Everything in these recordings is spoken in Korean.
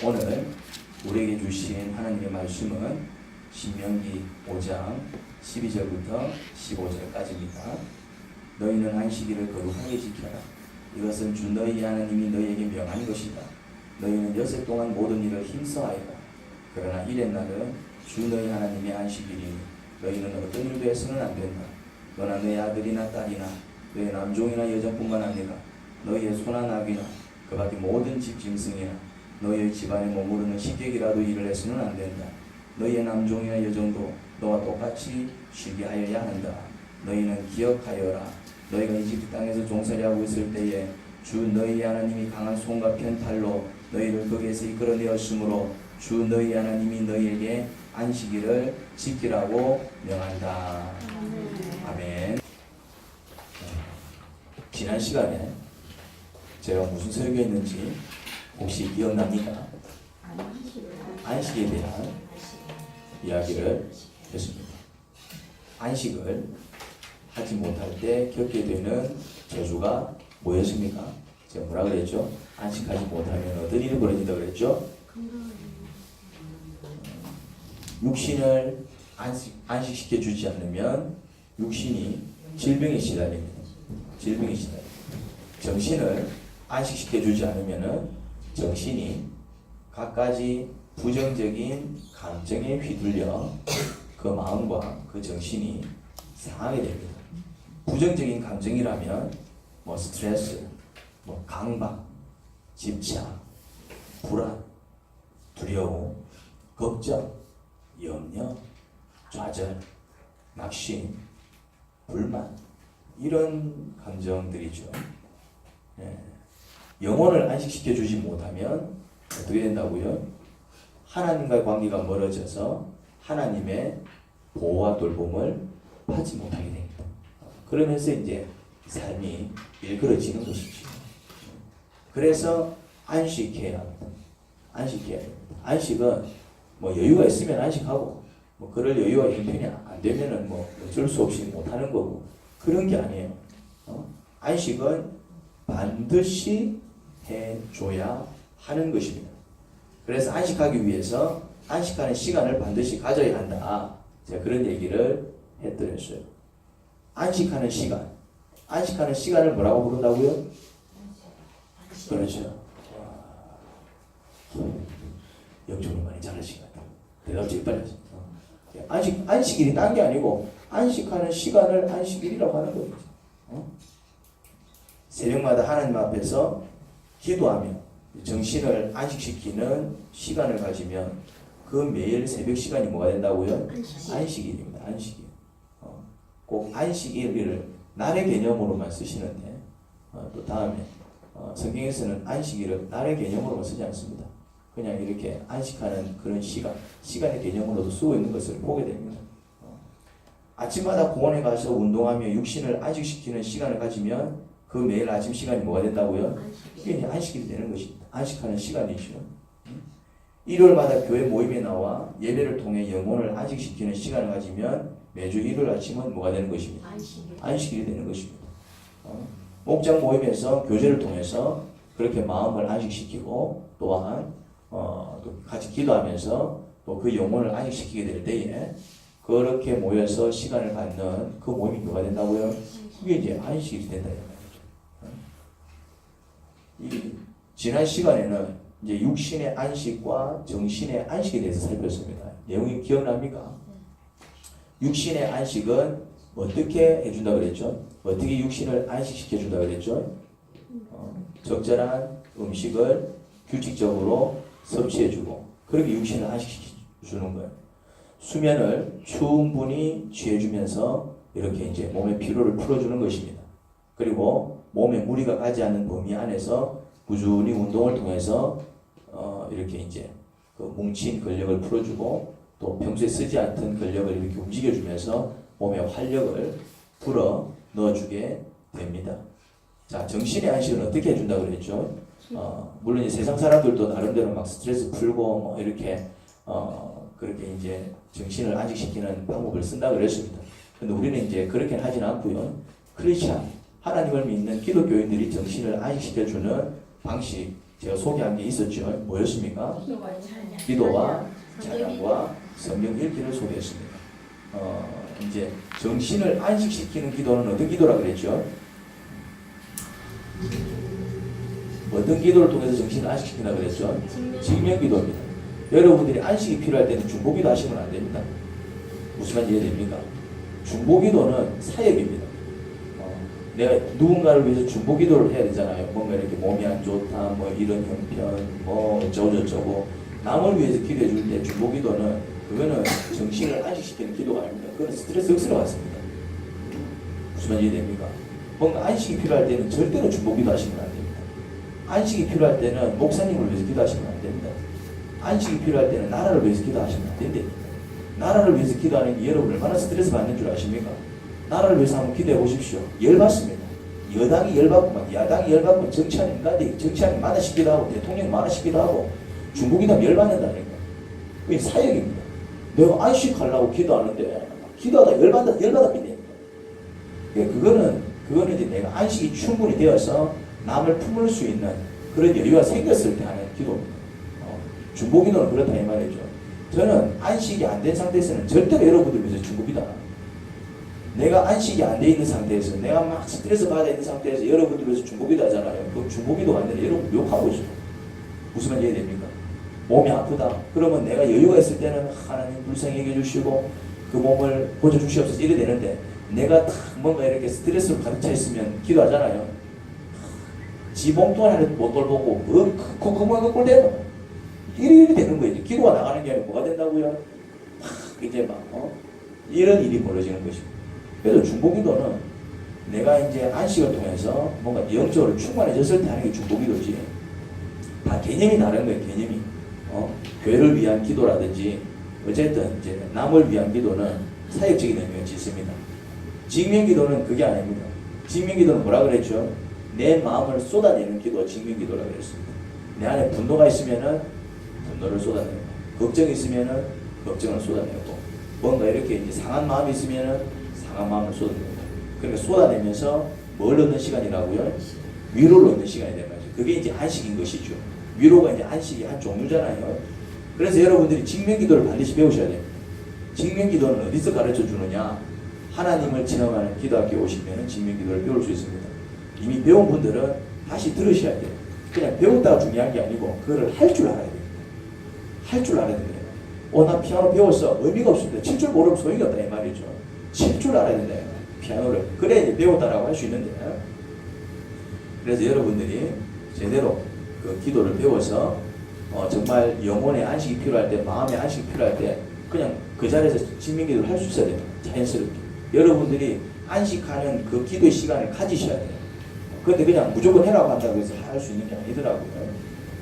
오늘 우리에게 주신 하나님의 말씀은 신명기 5장 12절부터 15절까지입니다. 너희는 안식일을 거룩하게 지켜라. 이것은 주 너희 하나님이 너희에게 명한 것이다. 너희는 여섯 동안 모든 일을 힘써하여라. 그러나 일의 날은 주 너희 하나님의 안식일이니 너희는 어떤 일도 해서는 안 된다. 너나 너희 아들이나 딸이나 너희 남종이나 여종뿐만 아니라 너희의 소나 나귀나 그 밖에 모든 집 짐승이나 너희의 집안에 머무르는 식객이라도 일을 해서는 안 된다. 너희의 남종이나 여종도 너와 똑같이 쉬게 하여야 한다. 너희는 기억하여라. 너희가 이집트 땅에서 종살이하고 있을 때에 주 너희 하나님이 강한 손과 편팔로 너희를 거기에서 이끌어내었으므로 주 너희 하나님이 너희에게 안식일을 지키라고 명한다. 아멘. 지난 시간에 제가 무슨 설교했는지 혹시 기억납니까? 안식에 대한 이야기를 했습니다. 안식을 하지 못할 때 겪게 되는 저주가 뭐였습니까? 제가 뭐라 그랬죠? 안식하지 못하면 어떤 일이 벌어진다고 그랬죠? 육신을 안식시켜 주지 않으면 육신이 질병에 시달립니다. 질병에 시달립니다. 정신을 안식시켜 주지 않으면 정신이 갖가지 부정적인 감정에 휘둘려 그 마음과 그 정신이 상하게 됩니다. 부정적인 감정이라면 뭐 스트레스, 뭐 강박, 집착, 불안, 두려움, 걱정, 염려, 좌절, 낙심, 불만 이런 감정들이죠. 영혼을 안식시켜 주지 못하면 어떻게 된다고요? 하나님과의 관계가 멀어져서 하나님의 보호와 돌봄을 받지 못하게 됩니다. 그러면서 이제 삶이 일그러지는 것이죠. 그래서 안식해야 합니다. 안식해야 됩니다. 안식은 뭐 여유가 있으면 안식하고 뭐 그럴 여유와 형편이 안 되면은 뭐 어쩔 수 없이 못하는 거고 그런 게 아니에요. 안식은 반드시 해줘야 하는 것입니다. 그래서 안식하기 위해서 안식하는 시간을 반드시 가져야 한다. 제가 그런 얘기를 해드렸어요. 안식하는 시간을 뭐라고 부른다고요? 그렇죠. 영적으로 많이 잘하신 것 같아요. 대답 제일 빨리 하세요. 안식일이 딴 게 아니고 안식하는 시간을 안식일이라고 하는 거예요. 새벽마다 하나님 앞에서 기도하며 정신을 안식시키는 시간을 가지면 그 매일 새벽 시간이 뭐가 된다고요? 안식일입니다. 안식일. 꼭 안식일을 날의 개념으로만 쓰시는데 또 다음에 성경에서는 안식일을 날의 개념으로만 쓰지 않습니다. 그냥 이렇게 안식하는 그런 시간의 개념으로도 쓰고 있는 것을 보게 됩니다. 아침마다 공원에 가서 운동하며 육신을 안식시키는 시간을 가지면 그 매일 아침 시간이 뭐가 된다고요? 이게 이제 안식일이 되는 것입니다. 안식하는 시간이죠. 일요일마다 교회 모임에 나와 예배를 통해 영혼을 안식시키는 시간을 가지면 매주 일요일 아침은 뭐가 되는 것입니다. 안식일이 되는 것입니다. 목장 모임에서 교제를 통해서 그렇게 마음을 안식시키고 또한 또 같이 기도하면서 또 그 영혼을 안식시키게 될 때에 그렇게 모여서 시간을 갖는 그 모임이 뭐가 된다고요? 그게 이제 안식일이 된다. 이 지난 시간에는 이제 육신의 안식과 정신의 안식에 대해서 살폈습니다. 내용이 기억납니까? 육신의 안식은 어떻게 해준다 그랬죠? 어떻게 육신을 안식시켜 준다 그랬죠? 적절한 음식을 규칙적으로 섭취해주고 그렇게 육신을 안식시켜 주는 거예요. 수면을 충분히 취해주면서 이렇게 이제 몸의 피로를 풀어주는 것입니다. 그리고 몸에 무리가 가지 않는 범위 안에서 꾸준히 운동을 통해서 이렇게 이제 그 뭉친 근력을 풀어주고 또 평소에 쓰지 않던 근력을 이렇게 움직여주면서 몸에 활력을 불어 넣어주게 됩니다. 자, 정신의 안식은 어떻게 해준다 그랬죠? 물론 이제 세상 사람들도 나름대로 막 스트레스 풀고 뭐 이렇게 그렇게 이제 정신을 안식시키는 방법을 쓴다 그랬습니다. 근데 우리는 이제 그렇게 하진 않고요. 크리스찬 하나님을 믿는 기독교인들이 정신을 안식시켜주는 방식 제가 소개한 게 있었죠. 뭐였습니까? 기도와 찬양과 성경 읽기를 소개했습니다. 이제 정신을 안식시키는 기도는 어떤 기도라 그랬죠? 어떤 기도를 통해서 정신을 안식시킨다 그랬죠? 직면기도입니다. 여러분들이 안식이 필요할 때는 중보기도 하시면 안 됩니다. 무슨 말인지 이해됩니까? 중보기도는 사역입니다. 내가 누군가를 위해서 중보기도를 해야 되잖아요. 뭔가 이렇게 몸이 안 좋다, 뭐 이런 형편, 뭐 어쩌고저쩌고 남을 위해서 기도해 줄 때 중보기도는 그거는 정신을 안식시키는 기도가 아닙니다. 그건 스트레스 억세로 받습니다. 무슨 말인지 이해됩니까? 뭔가 안식이 필요할 때는 절대로 중보기도 하시면 안 됩니다. 안식이 필요할 때는 목사님을 위해서 기도하시면 안 됩니다. 안식이 필요할 때는 나라를 위해서 기도하시면 안 된답니다. 나라를 위해서 기도하는 게 여러분 얼마나 스트레스 받는 줄 아십니까? 나라를 위해서 한번 기도해 보십시오. 열받습니다. 여당이 열받고 야당이 열받고 정치하는 만화시키기도 하고 대통령이 만화시키기도 하고 중국이다 열받는다니까. 그게 사역입니다. 내가 안식하려고 기도하는데 기도하다 열받아 삐네. 그거는 이제 내가 안식이 충분히 되어서 남을 품을 수 있는 그런 여유가 생겼을 때 하는 기도입니다. 중보기도는 그렇다 이 말이죠. 저는 안식이 안 된 상태에서는 절대로 여러분들 위해서 중보기도 안 합니다. 내가 안식이 안 돼 있는 상태에서 내가 막 스트레스 받아 있는 상태에서 여러분들 위해서 중보기도 하잖아요. 그 중보기도가 아니라 여러분 욕하고 있어요. 무슨 말인지 이해됩니까? 몸이 아프다. 그러면 내가 여유가 있을 때는 하나님 불쌍히 여겨 주시고 그 몸을 고쳐 주시옵소서 이래 되는데 내가 딱 뭔가 이렇게 스트레스로 가득 차 있으면 기도하잖아요. 지 몸도 하나를 못 돌보고 그거 꼴대요. 이래 되는 거예요. 기도가 나가는 게 아니라 뭐가 된다고요? 막 이제 막 이런 일이 벌어지는 것입니다. 그래서 중보기도는 내가 이제 안식을 통해서 뭔가 영적으로 충만해졌을 때 하는 게 중보기도지. 다 개념이 다른 거예요. 개념이. 교회를 위한 기도라든지 어쨌든 이제 남을 위한 기도는 사역적인 의미가 있습니다. 직면기도는 그게 아닙니다. 직면기도는 뭐라 그랬죠? 내 마음을 쏟아내는 기도가 직면기도라 그랬습니다. 내 안에 분노가 있으면은 분노를 쏟아내고, 걱정이 있으면은 걱정을 쏟아내고, 뭔가 이렇게 이제 상한 마음이 있으면은 상한 마음을 쏟아내고, 그러니까 쏟아내면서 뭘 얻는 시간이라고요? 위로를 얻는 시간이 되는 거죠. 그게 이제 안식인 것이죠. 위로가 이제 안식이 한 종류잖아요. 그래서 여러분들이 직면기도를 반드시 배우셔야 됩니다. 직면기도는 어디서 가르쳐 주느냐? 하나님을 체험하는 기도학교에 오시면 직면기도를 배울 수 있습니다. 이미 배운 분들은 다시 들으셔야 돼요. 그냥 배웠다가 중요한 게 아니고 그거를 할 줄 알아야 돼요. 할 줄 알아야 돼요. 나 피아노 배웠어. 의미가 없습니다. 칠 줄 모르면 소용이 없다 이 말이죠. 칠 줄 알아야 된다. 피아노를. 그래야 이제 배웠다라고 할 수 있는데. 그래서 여러분들이 제대로 그 기도를 배워서 정말 영혼의 안식이 필요할 때, 마음의 안식이 필요할 때 그냥 그 자리에서 직면기도를 할 수 있어야 됩니다. 자연스럽게. 여러분들이 안식하는 그 기도의 시간을 가지셔야 돼요. 그런데 그냥 무조건 해라고 한다고 해서 할 수 있는 게 아니더라고요.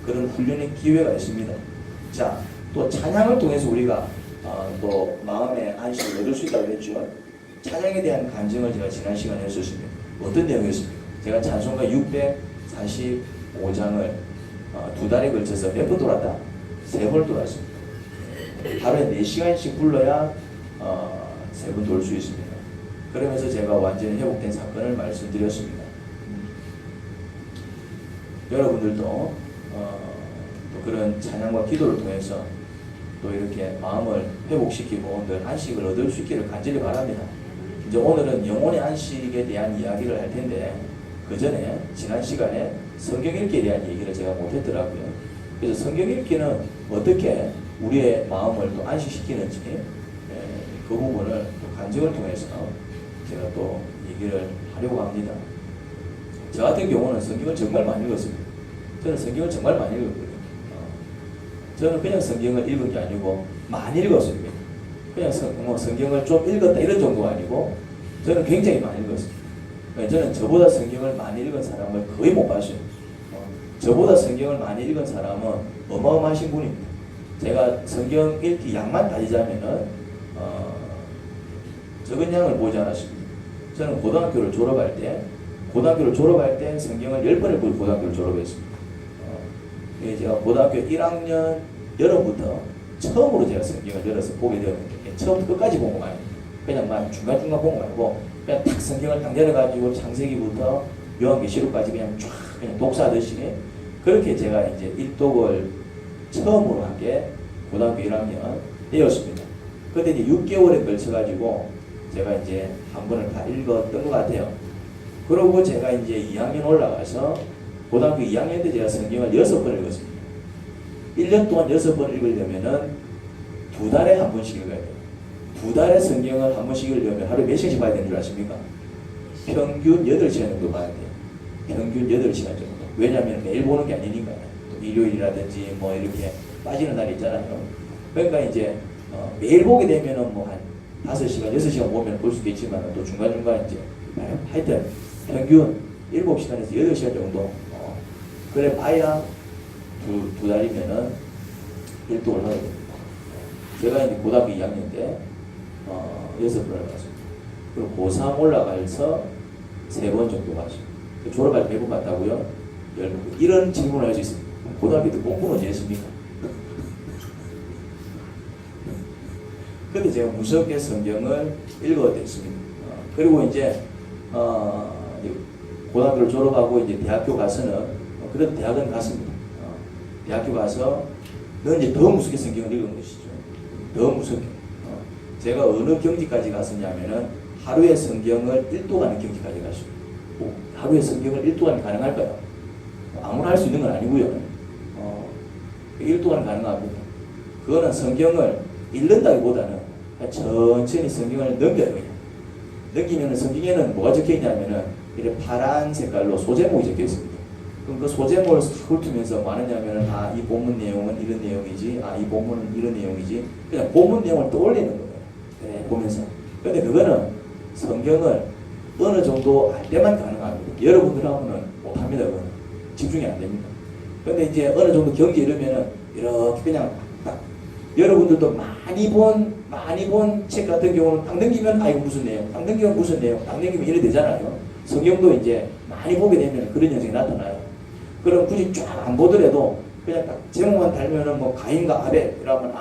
그런 훈련의 기회가 있습니다. 자, 또 찬양을 통해서 우리가 또 마음의 안식을 얻을 수 있다고 했죠. 찬양에 대한 간증을 제가 지난 시간에 했었습니다. 어떤 내용이었습니까? 제가 찬송가 645장을 2달에 걸쳐서 몇 번 돌았다? 3번 돌았습니다. 하루에 4시간씩 불러야 3번 돌 수 있습니다. 그러면서 제가 완전히 회복된 사건을 말씀드렸습니다. 여러분들도 또 그런 찬양과 기도를 통해서 또 이렇게 마음을 회복시키고 늘 안식을 얻을 수 있기를 간절히 바랍니다. 이제 오늘은 영혼의 안식에 대한 이야기를 할 텐데 그 전에 지난 시간에 성경 읽기에 대한 얘기를 제가 못했더라고요. 그래서 성경 읽기는 어떻게 우리의 마음을 또 안식시키는지 그 부분을 또 간증을 통해서 제가 또 얘기를 하려고 합니다. 저 같은 경우는 성경을 정말 많이 읽었습니다. 저는 성경을 정말 많이 읽었거든요. 저는 그냥 성경을 읽은 게 아니고 많이 읽었습니다. 그냥 성경을 좀 읽었다 이런 정도가 아니고 저는 굉장히 많이 읽었습니다. 저는 저보다 성경을 많이 읽은 사람을 거의 못 봤어요. 저보다 성경을 많이 읽은 사람은 어마어마하신 분입니다. 제가 성경 읽기 양만 따지자면은 적은 양을 보지 않았습니다. 저는 고등학교를 졸업할 때 성경을 10번을 보고 고등학교를 졸업했습니다. 제가 고등학교 1학년 여름부터 처음으로 제가 성경을 열어서 보게 되었는데 처음부터 끝까지 본 거 아니에요. 그냥 막 중간중간 본 거 말고 그냥 딱 성경을 딱 열어가지고 창세기부터 요한계시록까지 그냥 쫙 그냥 독사하듯이 그렇게 제가 이제 일독을 처음으로 한 게 고등학교 1학년 때였습니다. 그때 이제 6개월에 걸쳐가지고 제가 이제 한 번을 다 읽었던 것 같아요. 그러고 제가 이제 2학년 올라가서 고등학교 2학년 때 제가 성경을 6번 읽었습니다. 1년 동안 6번 읽으려면은 2달에 한 번씩 읽어야 돼요. 2달에 성경을 한 번씩 읽으려면 하루에 몇 시간씩 봐야 되는 줄 아십니까? 평균 8시간 정도 봐야 돼요. 평균 8시간 정도. 왜냐하면 매일 보는 게 아니니까요. 또 일요일이라든지 뭐 이렇게 빠지는 날이 있잖아요. 그러니까 이제 매일 보게 되면은 뭐 한 5시간, 6시간 보면 볼 수 있겠지만 또 중간중간 이제 하여튼 평균 7시간에서 8시간 정도 그래 봐야 두 달이면은 1독을 하게 됩니다. 제가 이제 고등학교 2학년 때 6번을 갔습니다. 그리고 고3 올라가서 3번 정도 갔습니다. 졸업할 때 4번 갔다고요? 10번. 이런 질문을 할 수 있습니다. 고등학교 때 공부는 어찌 했습니까? 근데 제가 무섭게 성경을 읽어댔습니다. 그리고 이제 고등학교를 졸업하고 이제 대학교 가서는 그래도 대학은 갔습니다. 대학교 가서 는 이제 더 무섭게 성경을 읽은 것이죠. 더 무섭게. 제가 어느 경지까지 갔었냐면은 하루에 성경을 1도가는 경지까지 갔습니다. 하루에 성경을 1도간 가능할까요? 아무나 할 수 있는 건 아니고요. 1도간 가능합니다. 그거는 성경을 읽는다기보다는 천천히 성경을 넘겨요. 그냥. 넘기면 성경에는 뭐가 적혀 있냐면은 이렇게 파란 색깔로 소제목이 적혀 있습니다. 그럼 그 소제목을 훑으면서 뭐 하느냐면은 이 본문 내용은 이런 내용이지, 이 본문은 이런 내용이지, 그냥 본문 내용을 떠올리는 거예요. 그래, 보면서. 근데 그거는 성경을 어느 정도 알 때만 가능합니다. 여러분들하고는 못합니다. 그거는. 집중이 안 됩니다. 근데 이제 어느 정도 경지에 이르면은 이렇게 그냥 딱 여러분들도 많이 본 책 같은 경우는 딱 넘기면 이거 무슨 내용, 딱 넘기면 무슨 내용, 딱 넘기면 이래 되잖아요. 성경도 이제 많이 보게 되면 그런 현상이 나타나요. 그럼 굳이 쫙 안 보더라도 그냥 딱 제목만 달면은 뭐 가인과 아벨 이러면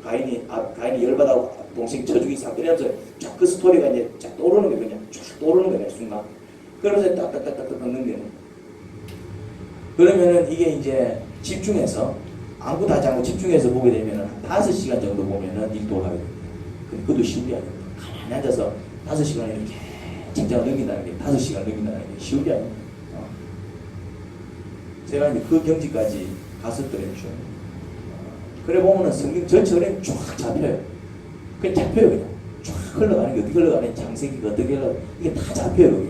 가인이 열받아 동생 쳐주기 사건 이러면서 쫙 그 스토리가 이제 쫙 떠오르는 게 그냥 쫙 떠오르는 거예요. 순간. 그러면서 딱딱딱딱 넘기는. 그러면은 이게 이제 집중해서 아무것도 하지 않고 집중해서 보게 되면은 한 5시간 정도 보면은 일도를 하게 됩니다. 그것도 쉬운 게 아닙니다. 가만히 앉아서 5시간을 이렇게 책장을 넘긴다는 게 5시간을 넘긴다는 게 쉬운 게 아닙니다. 제가 이제 그 경지까지 갔었더랬죠. 그래 보면은 성경 전체가 쫙 잡혀요. 그냥 잡혀요. 그냥 쫙 흘러가는 게 어떻게 흘러가는 장세기가 어떻게 흘러가는 이게 다 잡혀요. 그게.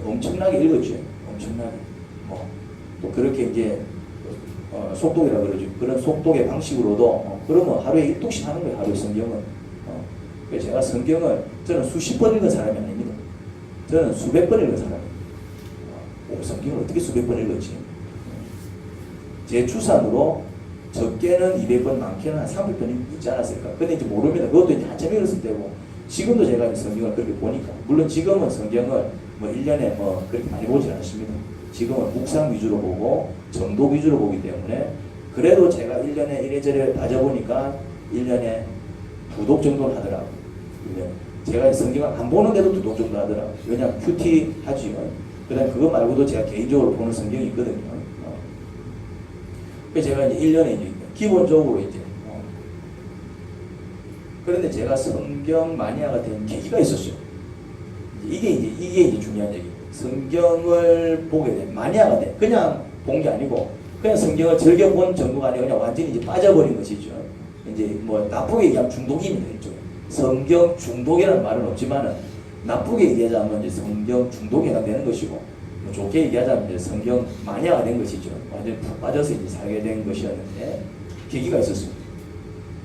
엄청나게 읽었죠. 엄청나게. 또 그렇게 이제 속독이라 그러죠. 그런 속독의 방식으로도 그러면 하루에 1독씩 하는 거예요. 하루에 성경은. 그래서 제가 성경을 저는 수십 번 읽은 사람이 아닙니다. 저는 수백 번 읽은 사람이에요. 성경을 어떻게 수백 번 읽었지? 제 추산으로 적게는 200번, 많게는 한 300번 읽지 않았을까? 근데 이제 모릅니다. 그것도 이제 한참 읽었을 때고, 지금도 제가 성경을 그렇게 보니까, 물론 지금은 성경을 뭐 1년에 뭐 그렇게 많이 보지 않습니다. 지금은 묵상 위주로 보고, 정독 위주로 보기 때문에, 그래도 제가 1년에 이래저래 따져보니까 1년에 2독 정도는 하더라고요. 제가 성경을 안 보는데도 2독 정도 하더라고요. 왜냐하면 큐티 하지요. 그 다음에 그거 말고도 제가 개인적으로 보는 성경이 있거든요. 그래서 제가 이제 1년에 이제 기본적으로 이제 그런데 제가 성경 마니아가 된 계기가 있었어요. 이게 이제 중요한 얘기. 성경을 보게 돼. 마니아가 돼. 그냥 본 게 아니고 그냥 성경을 즐겨 본 정도가 아니고 그냥 완전히 이제 빠져버린 것이죠. 이제 뭐 나쁘게 얘기하면 중독입니다. 일종의. 성경 중독이라는 말은 없지만은 나쁘게 얘기하자면 이제 성경 중독에 해당되는 것이고, 뭐 좋게 얘기하자면 이제 성경 마니아가 된 것이죠. 완전히 푹 빠져서 이제 살게 된 것이었는데, 계기가 있었습니다.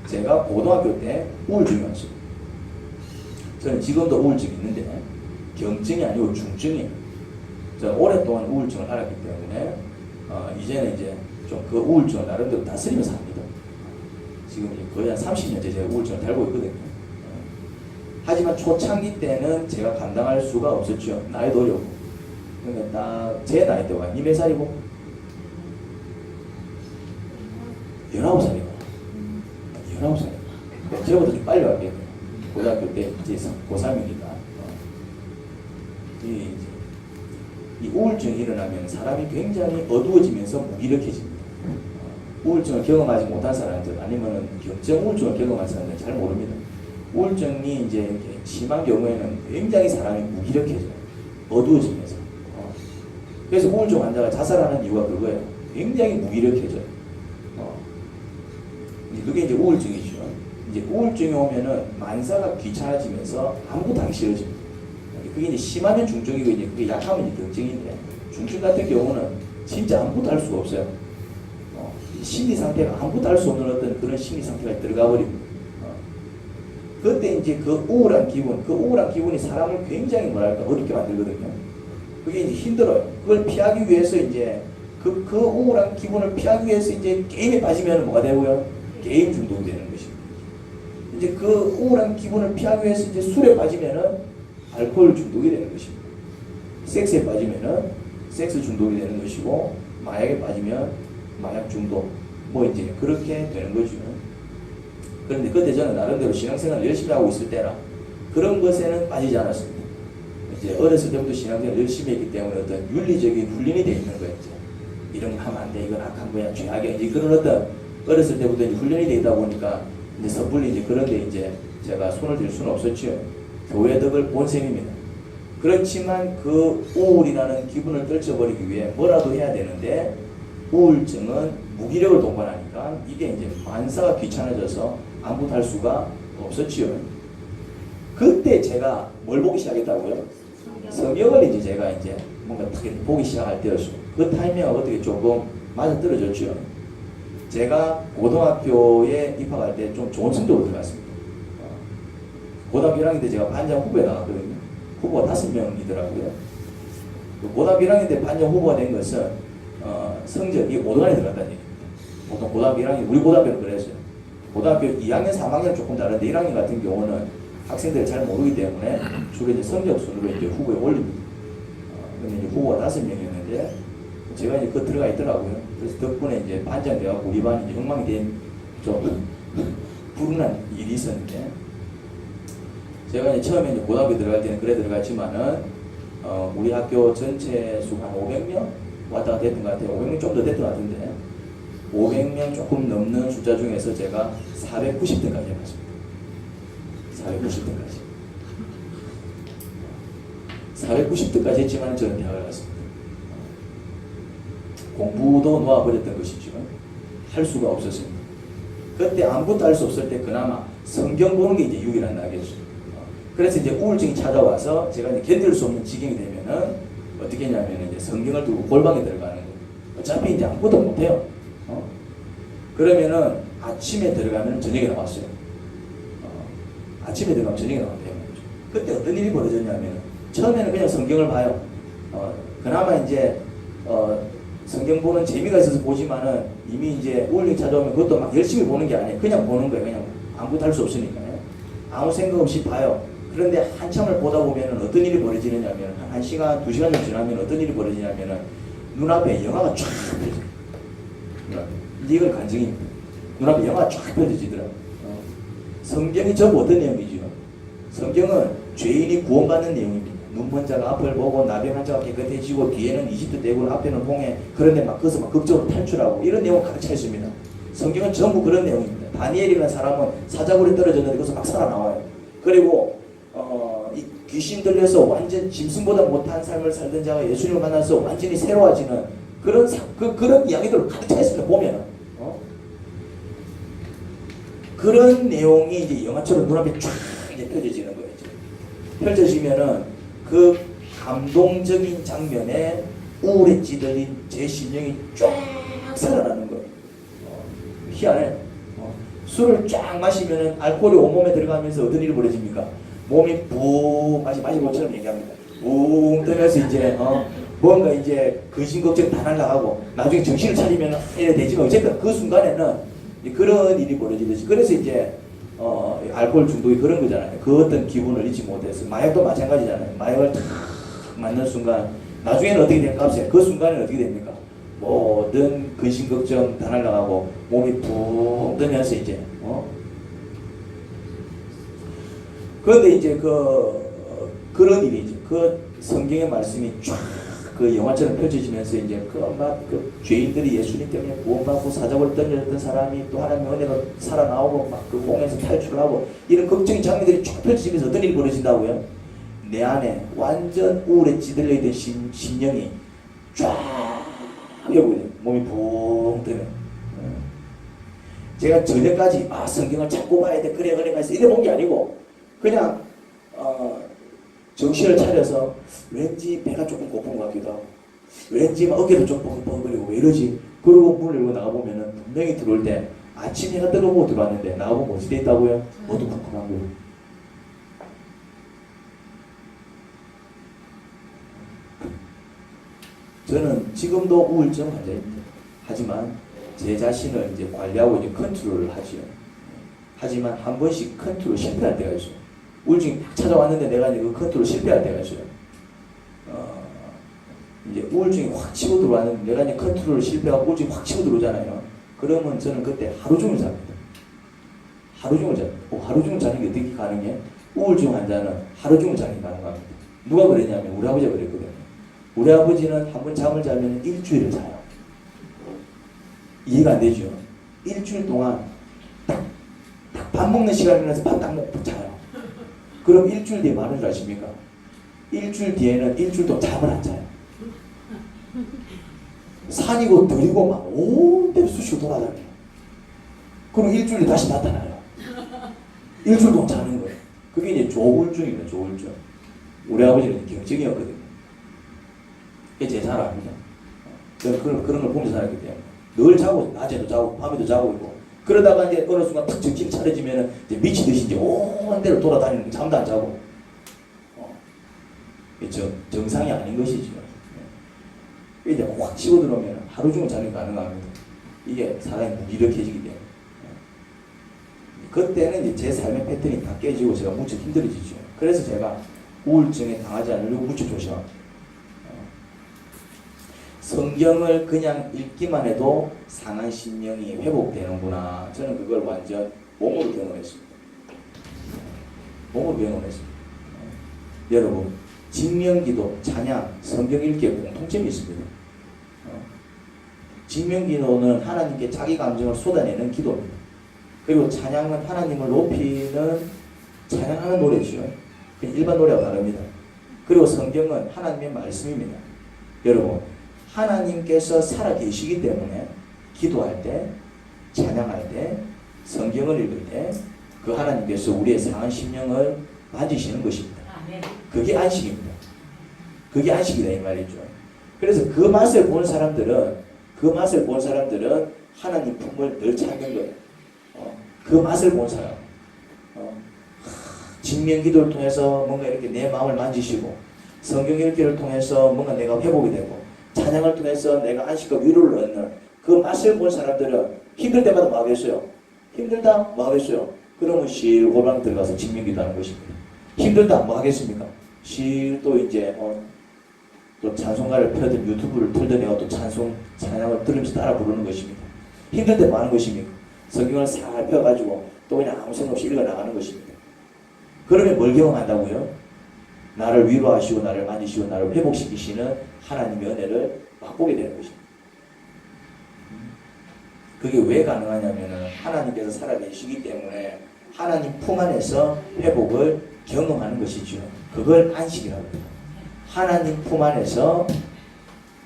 제가 고등학교 때 우울증이 왔어요. 저는 지금도 우울증이 있는데, 경증이 아니고 중증이에요. 저는 오랫동안 우울증을 앓았기 때문에, 이제는 이제 좀 그 우울증을 나름대로 다스리면서 합니다. 지금 거의 한 30년째 제가 우울증을 달고 있거든요. 하지만 초창기 때는 제가 감당할 수가 없었죠. 나이도 어렸고. 그러니까 딱 제 나이 때가 니 몇 살이고? 19살이고. 19살. 저보다 좀 빨리 왔겠네요. 고등학교 때 이제 고3이니까. 이 우울증이 일어나면 사람이 굉장히 어두워지면서 무기력해집니다. 우울증을 경험하지 못한 사람들 아니면은 경증 우울증을 경험한 사람들은 잘 모릅니다. 우울증이 이제 이렇게 심한 경우에는 굉장히 사람이 무기력해져요. 어두워지면서. 그래서 우울증 환자가 자살하는 이유가 그거예요. 굉장히 무기력해져요. 그게 이제 우울증이죠. 이제 우울증이 오면은 만사가 귀찮아지면서 아무것도 하기 싫어집니다. 그게 이제 심하면 중증이고 이제 그게 약하면 이제 경증인데 중증 같은 경우는 진짜 아무것도 할 수가 없어요. 심리 상태가 아무것도 할 수 없는 어떤 그런 심리 상태가 들어가 버립니다. 그때 이제 그 우울한 기분이 사람을 굉장히 뭐랄까 어둡게 만들거든요. 그게 이제 힘들어요. 그걸 피하기 위해서 이제 그 우울한 기분을 피하기 위해서 이제 게임에 빠지면 뭐가 되고요? 게임 중독이 되는 것입니다. 이제 그 우울한 기분을 피하기 위해서 이제 술에 빠지면은 알코올 중독이 되는 것입니다. 섹스에 빠지면은 섹스 중독이 되는 것이고, 마약에 빠지면 마약 중독, 뭐 이제 그렇게 되는 거죠. 그런데 그때 저는 나름대로 신앙생활을 열심히 하고 있을 때라 그런 것에는 빠지지 않았습니다. 이제 어렸을 때부터 신앙생활을 열심히 했기 때문에 어떤 윤리적인 훈련이 되어 있는 거예요. 이런 거 하면 안 돼, 이건 악한 거야, 죄악이야. 이제 그런 어떤 어렸을 때부터 이제 훈련이 되다 보니까 이제 섣불리 이제 그런데 이제 제가 손을 댈 수는 없었죠. 교회 덕을 본 셈입니다. 그렇지만 그 우울이라는 기분을 떨쳐버리기 위해 뭐라도 해야 되는데 우울증은 무기력을 동반하니까 이게 이제 만사가 귀찮아져서 아무것도 할 수가 없었지요. 그때 제가 뭘 보기 시작했다고요? 성경을 이제 제가 이제 뭔가 특히 보기 시작할 때였죠. 그 타이밍이 어떻게 조금 맞아떨어졌죠. 제가 고등학교에 입학할 때 좀 좋은 성적으로 들어갔습니다. 고등학교 1학년 때 제가 반장 후보에 나갔거든요. 후보가 5명이더라고요. 고등학교 1학년 때 반장 후보가 된 것은 성적이 5등 안에 들어갔다는 얘기입니다. 보통 고등학교 1학년, 우리 고등학교는 그랬어요. 고등학교 2학년, 3학년은 조금 다른데 1학년 같은 경우는 학생들이 잘 모르기 때문에 주로 이제 성적 순으로 이제 후보에 올립니다. 근데 이제 후보가 5명이었는데 제가 이제 그 들어가 있더라고요. 그래서 덕분에 이제 반장 돼갖고 우리 반이 이제 엉망이 된 좀 불운한 일이 있었는데 제가 이제 처음에 이제 고등학교 들어갈 때는 그래 들어갔지만은 우리 학교 전체 수가 한 500명 왔다 갔다 했던 것 같아요. 500명 좀 더 됐던 것 같은데 500명 조금 넘는 숫자 중에서 제가 490등까지 해봤습니다. 490등까지 했지만 저는 대학을 갔습니다. 공부도 놓아버렸던 것이죠. 할 수가 없었습니다. 그때 아무것도 할 수 없을 때 그나마 성경 보는 게 이제 유일한 낙이었죠. 그래서 이제 우울증이 찾아와서 제가 이제 견딜 수 없는 지경이 되면은 어떻게 했냐면 이제 성경을 두고 골방에 들어가는 거예요. 어차피 이제 아무것도 못해요. 그러면은 아침에 들어가면 저녁에 나왔어요. 아침에 들어가면 저녁에 나왔대요. 그때 어떤 일이 벌어졌냐면 처음에는 그냥 성경을 봐요. 그나마 이제 성경 보는 재미가 있어서 보지만은 이미 이제 우울증 찾아오면 그것도 막 열심히 보는 게 아니에요. 그냥 보는 거예요. 그냥 아무것도 할 수 없으니까요. 아무 생각 없이 봐요. 그런데 한참을 보다 보면은 어떤 일이 벌어지느냐면 한 1시간, 2시간 정도 지나면 어떤 일이 벌어지냐면은 눈앞에 영화가 쫙 펴져요. 이걸 간증입니다. 눈앞에 영화가 쫙 펴져지더라고요. 성경이 전부 어떤 내용이죠? 성경은 죄인이 구원받는 내용입니다. 눈먼 자가 앞을 보고 나병한 자가 깨끗해지고 뒤에는 이집트 대군 앞에는 홍해 그런데 막 거기서 막 극적으로 탈출하고 이런 내용을 가르쳐 있습니다. 성경은 전부 그런 내용입니다. 다니엘이라는 사람은 사자굴에 떨어졌는데 거기서 막 살아나와요. 그리고 이 귀신 들려서 완전 짐승보다 못한 삶을 살던 자가 예수님을 만나서 완전히 새로워지는 그런 이야기들을 가르쳐 있습니다. 보면 그런 내용이 이제 영화처럼 눈앞에 쫙 이제 펼쳐지는 거예요. 펼쳐지면은 그 감동적인 장면에 우울에 찌들린 제 심령이 쫙 살아나는 거예요. 희한해. 술을 쫙 마시면은 알코올이 온몸에 들어가면서 어떤 일이 벌어집니까? 몸이 붕 마시는 것처럼 얘기합니다. 붕 뜨면서 이제 뭔가 이제 근심 걱정 다 날라가고 나중에 정신을 차리면 이래 되지만 어쨌든 그 순간에는 그런 일이 벌어지듯이 그래서 이제 알코올 중독이 그런 거잖아요. 그 어떤 기분을 잊지 못해서 마약도 마찬가지잖아요. 마약을 탁 맞는 순간 나중에는 어떻게 될까 없어요. 그 순간에는 어떻게 됩니까? 모든 근심 걱정 다 날라가고 몸이 붕 뜨면서 이제 그런데 이제 그런 일이죠. 그 성경의 말씀이 쫙 그 영화처럼 펼쳐지면서 이제 그 죄인들이 예수님 때문에 구원받고 사자굴 던져졌던 사람이 또 하나님의 은혜가 살아나오고 막 그 홍에서 탈출하고 이런 걱정의 장면들이 쭉 펼쳐지면서 어떤 일이 벌어진다고요? 내 안에 완전 우울에 찌들려 있던 심령이 쫙 여고 몸이 붕 뜨는. 제가 저녁까지 성경을 자꾸 봐야 돼 그래 해서 이래 본 게 아니고 그냥 정신을 차려서 왠지 배가 조금 고픈 것 같기도 하고 왠지 막 어깨도 좀 뻐근뻐근거리고 왜 이러지? 그러고 문을 열고 나가보면은 분명히 들어올 때 아침 해가 뜨거워 들어왔는데 나가보면 어디 돼 있다고요? 어두컴컴한 거예요. 저는 지금도 우울증 환자입니다. 하지만 제 자신을 이제 관리하고 이제 컨트롤을 하지요. 하지만 한 번씩 컨트롤 실패할 때가 있어요. 우울증이 딱 찾아왔는데 내가 이제 그 컨트롤 실패할 때가 있어요. 이제 우울증이 확 치고 들어왔는데 내가 이제 컨트롤 실패하고 우울증이 확 치고 들어오잖아요. 그러면 저는 그때 하루 종일 잡니다. 하루 종일 잡니다. 하루 종일 자는 게 어떻게 가능해? 우울증 환자는 하루 종일 자는 게 가능합니다. 누가 그랬냐면 우리 아버지가 그랬거든요. 우리 아버지는 한 번 잠을 자면 일주일을 자요. 이해가 안 되죠? 일주일 동안 딱 밥 먹는 시간이 나서 밥 딱 먹고 자요. 그럼 일주일 뒤에 많은 줄 아십니까? 일주일 뒤에는 일주일 동안 잠을 안 자요. 산이고 들이고 막 온 데를 쑤시고 돌아다녀요. 그럼 일주일 뒤에 다시 나타나요. 일주일 동안 자는 거예요. 그게 이제 조울증입니다. 조울증. 우리 아버지는 경증이었거든요. 그게 제 사람입니다. 저는 그런 걸 보면서 살았기 때문에 늘 자고 낮에도 자고 밤에도 자고 있고 그러다가 이제 어느 순간 탁 정신이 차려지면은 이제 미치듯이 이제 온 데를 돌아다니는 잠도 안 자고 정상이 아닌 것이죠. 이제 확 치고 들어오면 하루 종일 자는 게 가능합니다. 이게 사람이 무기력해지기 때문에 그때는 이제 제 삶의 패턴이 다 깨지고 제가 무척 힘들어지죠. 그래서 제가 우울증에 당하지 않으려고 무척 조심합니다. 성경을 그냥 읽기만 해도 상한 심령이 회복되는구나. 저는 그걸 완전 몸으로 경험했습니다. 몸으로 경험했습니다. 여러분, 직명기도, 찬양, 성경 읽기에 공통점이 있습니다. 직명기도는 하나님께 자기 감정을 쏟아내는 기도입니다. 그리고 찬양은 하나님을 높이는 찬양하는 노래죠. 그냥 일반 노래와 다릅니다. 그리고 성경은 하나님의 말씀입니다. 여러분, 하나님께서 살아계시기 때문에 기도할 때, 찬양할 때, 성경을 읽을 때 그 하나님께서 우리의 상한 심령을 만지시는 것입니다. 그게 안식입니다. 그게 안식이다 이 말이죠. 그래서 그 맛을 본 사람들은 하나님 품을 늘 찾는 거예요. 그 맛을 본 사람. 직면기도를 통해서 뭔가 이렇게 내 마음을 만지시고 성경 읽기를 통해서 뭔가 내가 회복이 되고 찬양을 통해서 내가 안식과 위로를 얻는 그 맛을 본 사람들은 힘들 때마다 뭐 하겠어요? 힘들다? 뭐 하겠어요? 그러면 실 골방 들어가서 직면기도 하는 것입니다. 힘들다? 뭐 하겠습니까? 실 또 이제 또 찬송가를 펴든 유튜브를 틀든 내가 또 찬양을 들으면서 따라 부르는 것입니다. 힘들 때 뭐 하는 것입니까? 성경을 살 펴가지고 또 그냥 아무 생각 없이 읽어나가는 것입니다. 그러면 뭘 경험한다고요? 나를 위로하시고 나를 만지시고 나를 회복시키시는 하나님의 은혜를 맛보게 되는 것입니다. 그게 왜 가능하냐면은 하나님께서 살아계시기 때문에 하나님 품 안에서 회복을 경험하는 것이죠. 그걸 안식이라고 합니다. 하나님 품 안에서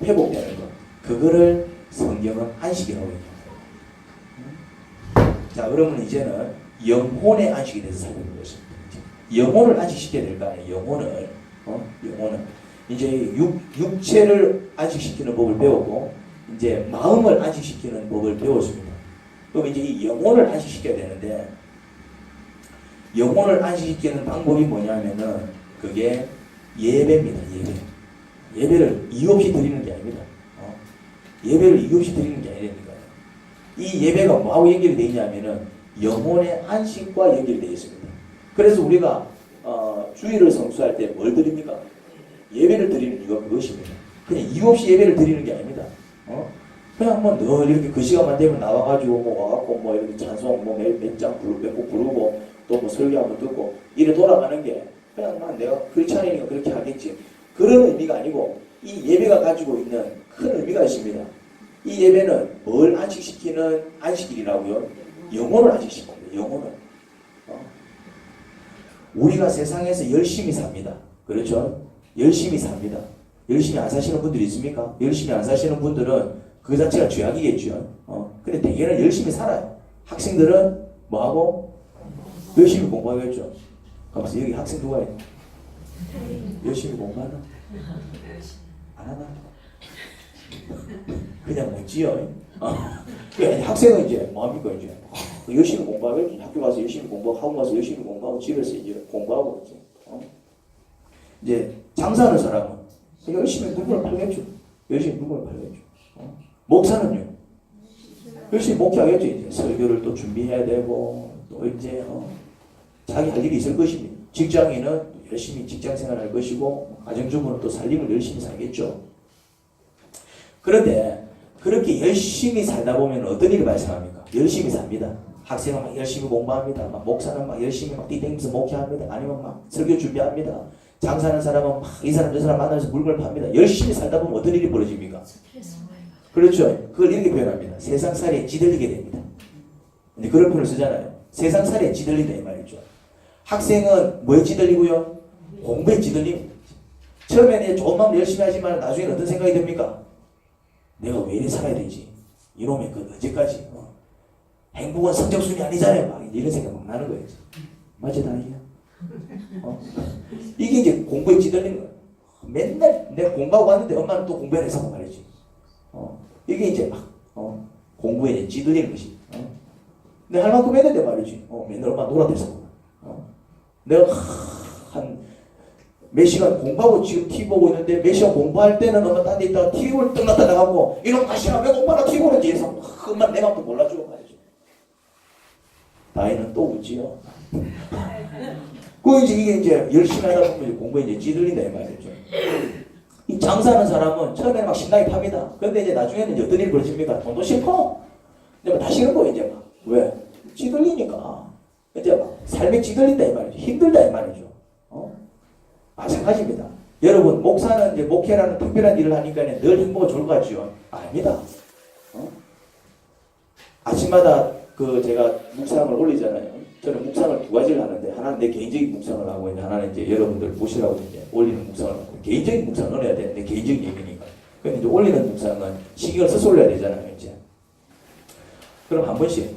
회복되는 것. 그거를 성경은 안식이라고 합니다. 자, 그러면 이제는 영혼의 안식에 대해서 살펴보겠습니다. 영혼을 안식시켜야 될 거 아니에요. 영혼을. 이제 육체를 안식시키는 법을 배웠고, 이제 마음을 안식시키는 법을 배웠습니다. 그럼 이제 이 영혼을 안식시켜야 되는데, 영혼을 안식시키는 방법이 뭐냐면은, 그게 예배입니다. 예배를 이유 없이 드리는 게 아닙니다. 예배를 이유 없이 드리는 게 아니라니까요. 이 예배가 뭐하고 연결이 되어 있냐면은, 영혼의 안식과 연결이 되어 있습니다. 그래서 우리가 주일을 성수할 때 뭘 드립니까? 예배를 드리는 이유가 그것입니다. 그냥 이유 없이 예배를 드리는 게 아닙니다. 그냥 뭐 늘 이렇게 그 시간만 되면 나와가지고 뭐 와갖고 뭐 이렇게 찬송 뭐 몇 장 부르고 또 뭐 설교 한번 듣고 이래 돌아가는 게 그냥 막 내가 크리스찬이니까 그렇게 하겠지. 그런 의미가 아니고 이 예배가 가지고 있는 큰 의미가 있습니다. 이 예배는 뭘 안식시키는 안식일이라고요? 영혼을 안식시킵니다. 영혼을. 우리가 세상에서 열심히 삽니다. 그렇죠? 열심히 삽니다. 열심히 안 사시는 분들이 있습니까? 열심히 안 사시는 분들은 그 자체가 죄악이겠죠. 근데 대개는 열심히 살아요. 학생들은 뭐하고? 열심히 공부하겠죠. 가만있어. 여기 학생 누가 있나? 열심히 공부하나? 안 하나? 그냥 먹지요. 학생은 이제 뭐합니까 이제? 열심히 공부하겠지. 학교 가서 열심히 공부하고 학원 가서 열심히 공부하고 집에서 이제 공부하고 이제 장사하는 사람은 열심히 물건을 팔겠죠. 열심히 물건을 팔겠죠. 목사는요. 열심히 목회하겠죠. 이제 설교를 또 준비해야 되고 또 이제 자기 할 일이 있을 것입니다. 직장인은 열심히 직장 생활할 것이고 가정주부는 또 살림을 열심히 살겠죠. 그런데 그렇게 열심히 살다 보면 어떤 일이 발생합니까? 열심히 삽니다. 학생은 막 열심히 공부합니다. 막 목사는 막 열심히 막 뛰댕기면서 목회합니다. 아니면 막 설교 준비합니다. 장사하는 사람은 막 이 사람 저 사람 만나면서 물건을 팝니다. 열심히 살다 보면 어떤 일이 벌어집니까? 그렇죠. 그걸 이렇게 표현합니다. 세상살이에 찌들리게 됩니다. 근데 그런 표현을 쓰잖아요. 세상살이에 찌들린다 이 말이죠. 학생은 뭐에 찌들리고요? 공부에 찌들립니다. 처음에는 이제 좋은 마음 열심히 하지만 나중에는 어떤 생각이 듭니까? 내가 왜 이래 살아야 되지? 이놈의 그 언제까지? 행복은 성적순이 아니잖아요. 막 이런 생각 막 나는 거예요. 맞지, 다이야? 이게 이제 공부에 찌들리는 거예요. 맨날 내가 공부하고 왔는데 엄마는 또 공부해야 해서 말이지. 이게 이제 막 공부에 이제 찌들리는 것이. 내가 할 만큼 했는데 말이지. 맨날 엄마 놀아대서. 내가 한 몇 시간 공부하고 지금 TV 보고 있는데 몇 시간 공부할 때는 엄마 딴 데 있다가 TV를 뜬 갔다 나가고 이놈 다시나 왜 공부하나 TV 보는지 해서 엄마 내 맘도 몰라주고 말이죠. 다이는 또 웃지요. 그 이제 이게 이제 열심히 하다 보면 공부에 이제 찌들린다 이 말이죠. 이 장사하는 사람은 처음에는 막 신나게 팝니다. 근데 이제 나중에는 이제 어떤 일이 벌어집니까? 돈도 싫고 근데 막 다 싫은 거예요 이제 막. 왜? 찌들리니까. 이제 막 삶에 찌들린다 이 말이죠. 힘들다 이 말이죠. 마찬가지입니다. 여러분 목사는 이제 목회라는 특별한 일을 하니까 늘 행복은 좋을 것 같죠? 아닙니다. 아침마다 그 제가 묵상을 올리잖아요. 저는 묵상을 두 가지를 하는데 하나는 내 개인적인 묵상을 하고 이제 하나는 이제 여러분들 보시라고 이제 올리는 묵상을 하고 개인적인 묵상을 해야 되는데 개인적인 얘기니까. 근데 이제 올리는 묵상은 신경을 써서 올려야 되잖아요 이제. 그럼 한 번씩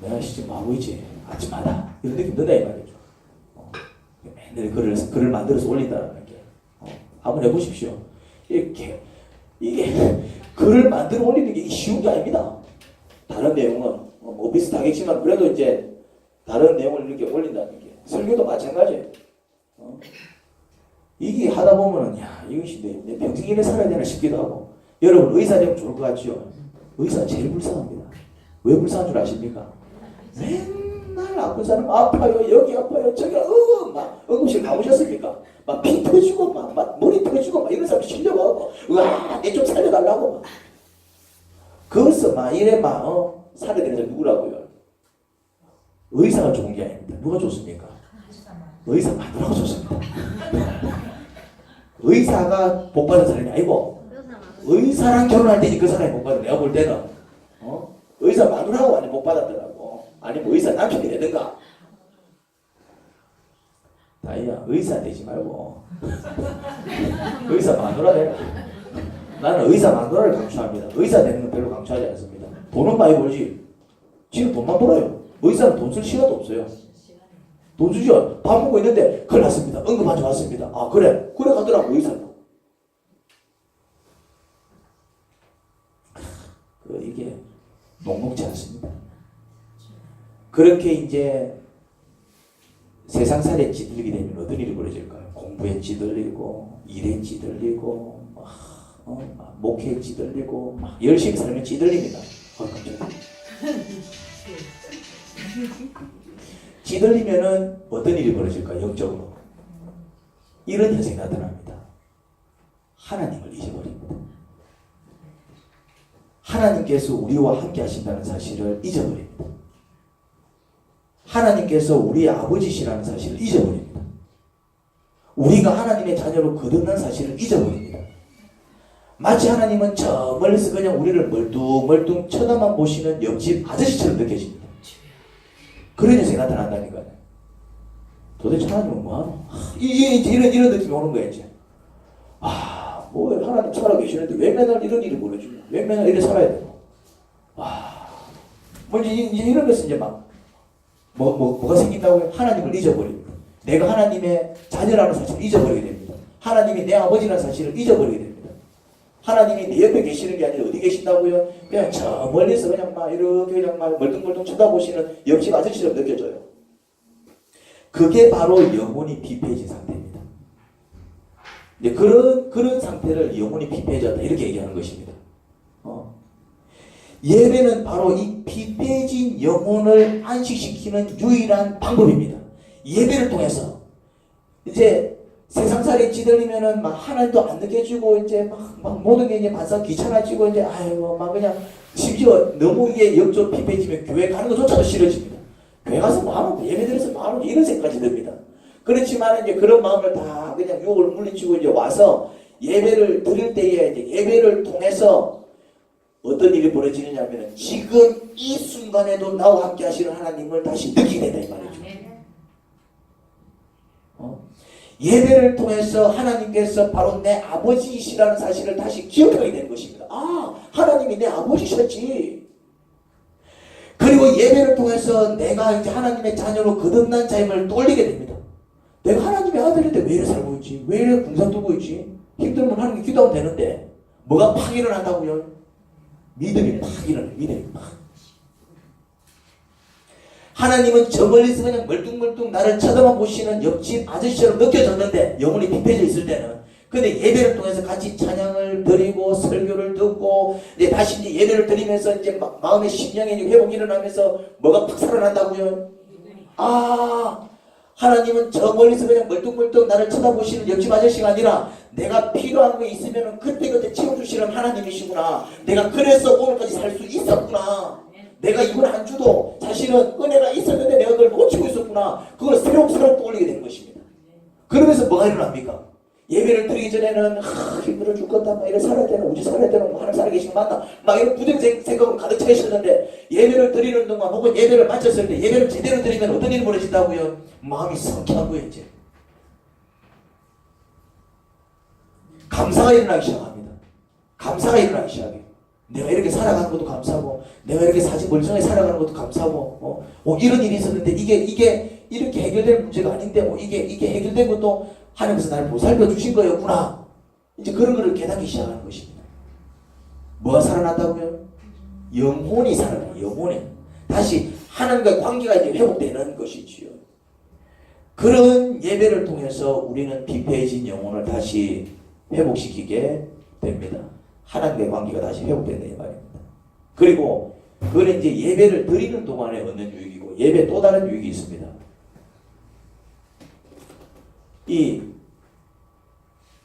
내가 지금 뭐 하고 있지? 아침마다 이런 느낌 든다 이 말이죠. 맨날 글을 만들어서 올린다는 게 한번 해보십시오. 이게 글을 만들어 올리는 게 쉬운 게 아닙니다. 다른 내용은 뭐 비슷하겠지만 그래도 이제 다른 내용을 이렇게 올린다는 게 설교도 마찬가지예요. 이게 하다 보면은 야 이것이 내 평생 이래 살아야 되나 싶기도 하고. 여러분 의사 되면 좋을 것 같죠? 의사 제일 불쌍합니다. 왜 불쌍한 줄 아십니까? 맨날 아픈 사람 아파요 여기 아파요 저기 막 응급실 가보셨습니까? 막 피 터지고 막 머리 터지고 막 이런 사람 실려가고 와 내 좀 살려달라고 막 거기서 막 이래 막 살아야 되는 사람 누구라고요? 의사가 좋은 게 아닙니다. 누가 좋습니까? 의사 마누라가 좋습니다. 의사가 복 받은 사람이 아니고 의사랑 결혼할 때니 그 사람이 복 받은 내가 볼 때는 의사 마누라가 완전 복 받았더라고. 아니면 의사 남편이 되든가. 다이야 의사 되지 말고 의사 마누라 되라. 나는 의사 마누라를 강추합니다. 의사 되는 건 별로 강추하지 않습니다. 돈은 많이 벌지. 지금 돈만 벌어요. 의사는 돈 쓸 시간도 없어요. 돈 주죠. 밥 먹고 있는데 큰일 났습니다. 응급환자 왔습니다. 아 그래 가더라고 의사는. 이게 녹록지 않습니다. 그렇게 이제 세상살에 찌들리게 되면 어떤 일이 벌어질까요? 공부에 찌들리고 일에 찌들리고 목회에 찌들리고 막 열심히 살면 찌들립니다. 깜짝이야. 찌들리면은 어떤 일이 벌어질까요? 영적으로 이런 현상이 나타납니다. 하나님을 잊어버립니다. 하나님께서 우리와 함께 하신다는 사실을 잊어버립니다. 하나님께서 우리의 아버지시라는 사실을 잊어버립니다. 우리가 하나님의 자녀로 거듭난 사실을 잊어버립니다. 마치 하나님은 저 멀리서 그냥 우리를 멀뚱멀뚱 쳐다만 보시는 옆집 아저씨처럼 느껴집니다. 그런 녀석이 나타난다니까요. 도대체 하나님은 뭐하노? 이런 느낌이 오는 거예요, 이제. 뭐 하나님 살아계시는데 왜 맨날 이런 일을 보내주냐? 왜 맨날 이렇게 살아야 되노? 뭐 이제 이런 것은 이제 막 뭐가 생긴다고요? 하나님을 잊어버립니다. 내가 하나님의 자녀라는 사실을 잊어버리게 됩니다. 하나님이 내 아버지라는 사실을 잊어버리게 됩니다. 하나님이 내 옆에 계시는 게 아니라 어디 계신다고요? 그냥 저 멀리서 그냥 막 이렇게 그냥 막 멀뚱멀뚱 쳐다보시는 옆집 아저씨처럼 느껴져요. 그게 바로 영혼이 피폐해진 상태입니다. 이제 그런 상태를 영혼이 피폐해졌다 이렇게 얘기하는 것입니다. 예배는 바로 이 피폐해진 영혼을 안식시키는 유일한 방법입니다. 예배를 통해서 이제 세상살이 찌들리면은 막 하나님도 안 느껴지고 이제 막 모든 게 이제 반상 귀찮아지고 이제 아이고 막 그냥 심지어 너무 이게 역적 피폐해지면 교회 가는 것조차도 싫어집니다. 교회 가서 뭐하면 예배 드려서 뭐하면 이런 생각까지 듭니다. 그렇지만 이제 그런 마음을 다 그냥 유혹을 물리치고 이제 와서 예배를 드릴 때에 이제 예배를 통해서 어떤 일이 벌어지느냐면 지금 이 순간에도 나와 함께 하시는 하나님을 다시 느끼게 된다 이 말이죠. 예배를 통해서 하나님께서 바로 내 아버지이시라는 사실을 다시 기억하게 되는 것입니다. 하나님이 내 아버지셨지. 그리고 예배를 통해서 내가 이제 하나님의 자녀로 거듭난 자임을 떠올리게 됩니다. 내가 하나님의 아들인데 왜 이래 살고 있지? 왜 이래 궁상 두고 있지? 힘들면 하나님 기도하면 되는데 뭐가 팍 일어난다고요? 믿음이 팍 일어나요. 믿음이 팍. 하나님은 저 멀리서 그냥 멀뚱멀뚱 나를 쳐다만 보시는 옆집 아저씨처럼 느껴졌는데 영혼이 피폐해져 있을 때는 근데 예배를 통해서 같이 찬양을 드리고 설교를 듣고 이제 다시 이제 예배를 드리면서 이제 마음의 심령의 회복이 일어나면서 뭐가 팍 살아난다고요? 하나님은 저 멀리서 그냥 멀뚱멀뚱 나를 쳐다보시는 옆집 아저씨가 아니라 내가 필요한 거 있으면 그때그때 채워주시는 하나님이시구나. 내가 그래서 오늘까지 살 수 있었구나. 내가 이걸 안 주도 사실은 은혜가 있었는데 내가 그걸 놓치고 있었구나. 그걸 새록새록 떠올리게 되는 것입니다. 그러면서 뭐가 일어납니까? 예배를 드리기 전에는 힘들어 죽겠다. 막 이래 살아야 되나? 우주 살아야 되나? 뭐 하나님 살아계신 거 맞나? 막 이런 부정적인 생각으로 가득 차 있었는데 예배를 드리는 동안 혹은 예배를 마쳤을 때 예배를 제대로 드리면 어떤 일이 벌어진다고요? 마음이 성쾌한 거예요 이제. 감사가 일어나기 시작합니다. 감사가 일어나기 시작해요. 내가 이렇게 살아가는 것도 감사하고 내가 이렇게 사지 멀쩡하게 살아가는 것도 감사하고 이런 일이 있었는데 이게 이렇게 해결될 문제가 아닌데 이게 해결된 것도 하나님께서 나를 보살펴 주신 거였구나. 이제 그런 거를 깨닫기 시작하는 것입니다. 뭐가 살아났다고요? 영혼이 살아나요. 영혼이 다시 하나님과의 관계가 이제 회복되는 것이지요. 그런 예배를 통해서 우리는 피폐해진 영혼을 다시 회복시키게 됩니다. 하나님과의 관계가 다시 회복된다 이 말입니다. 그리고 그건 이제 예배를 드리는 동안에 얻는 유익이고 예배 또 다른 유익이 있습니다. 이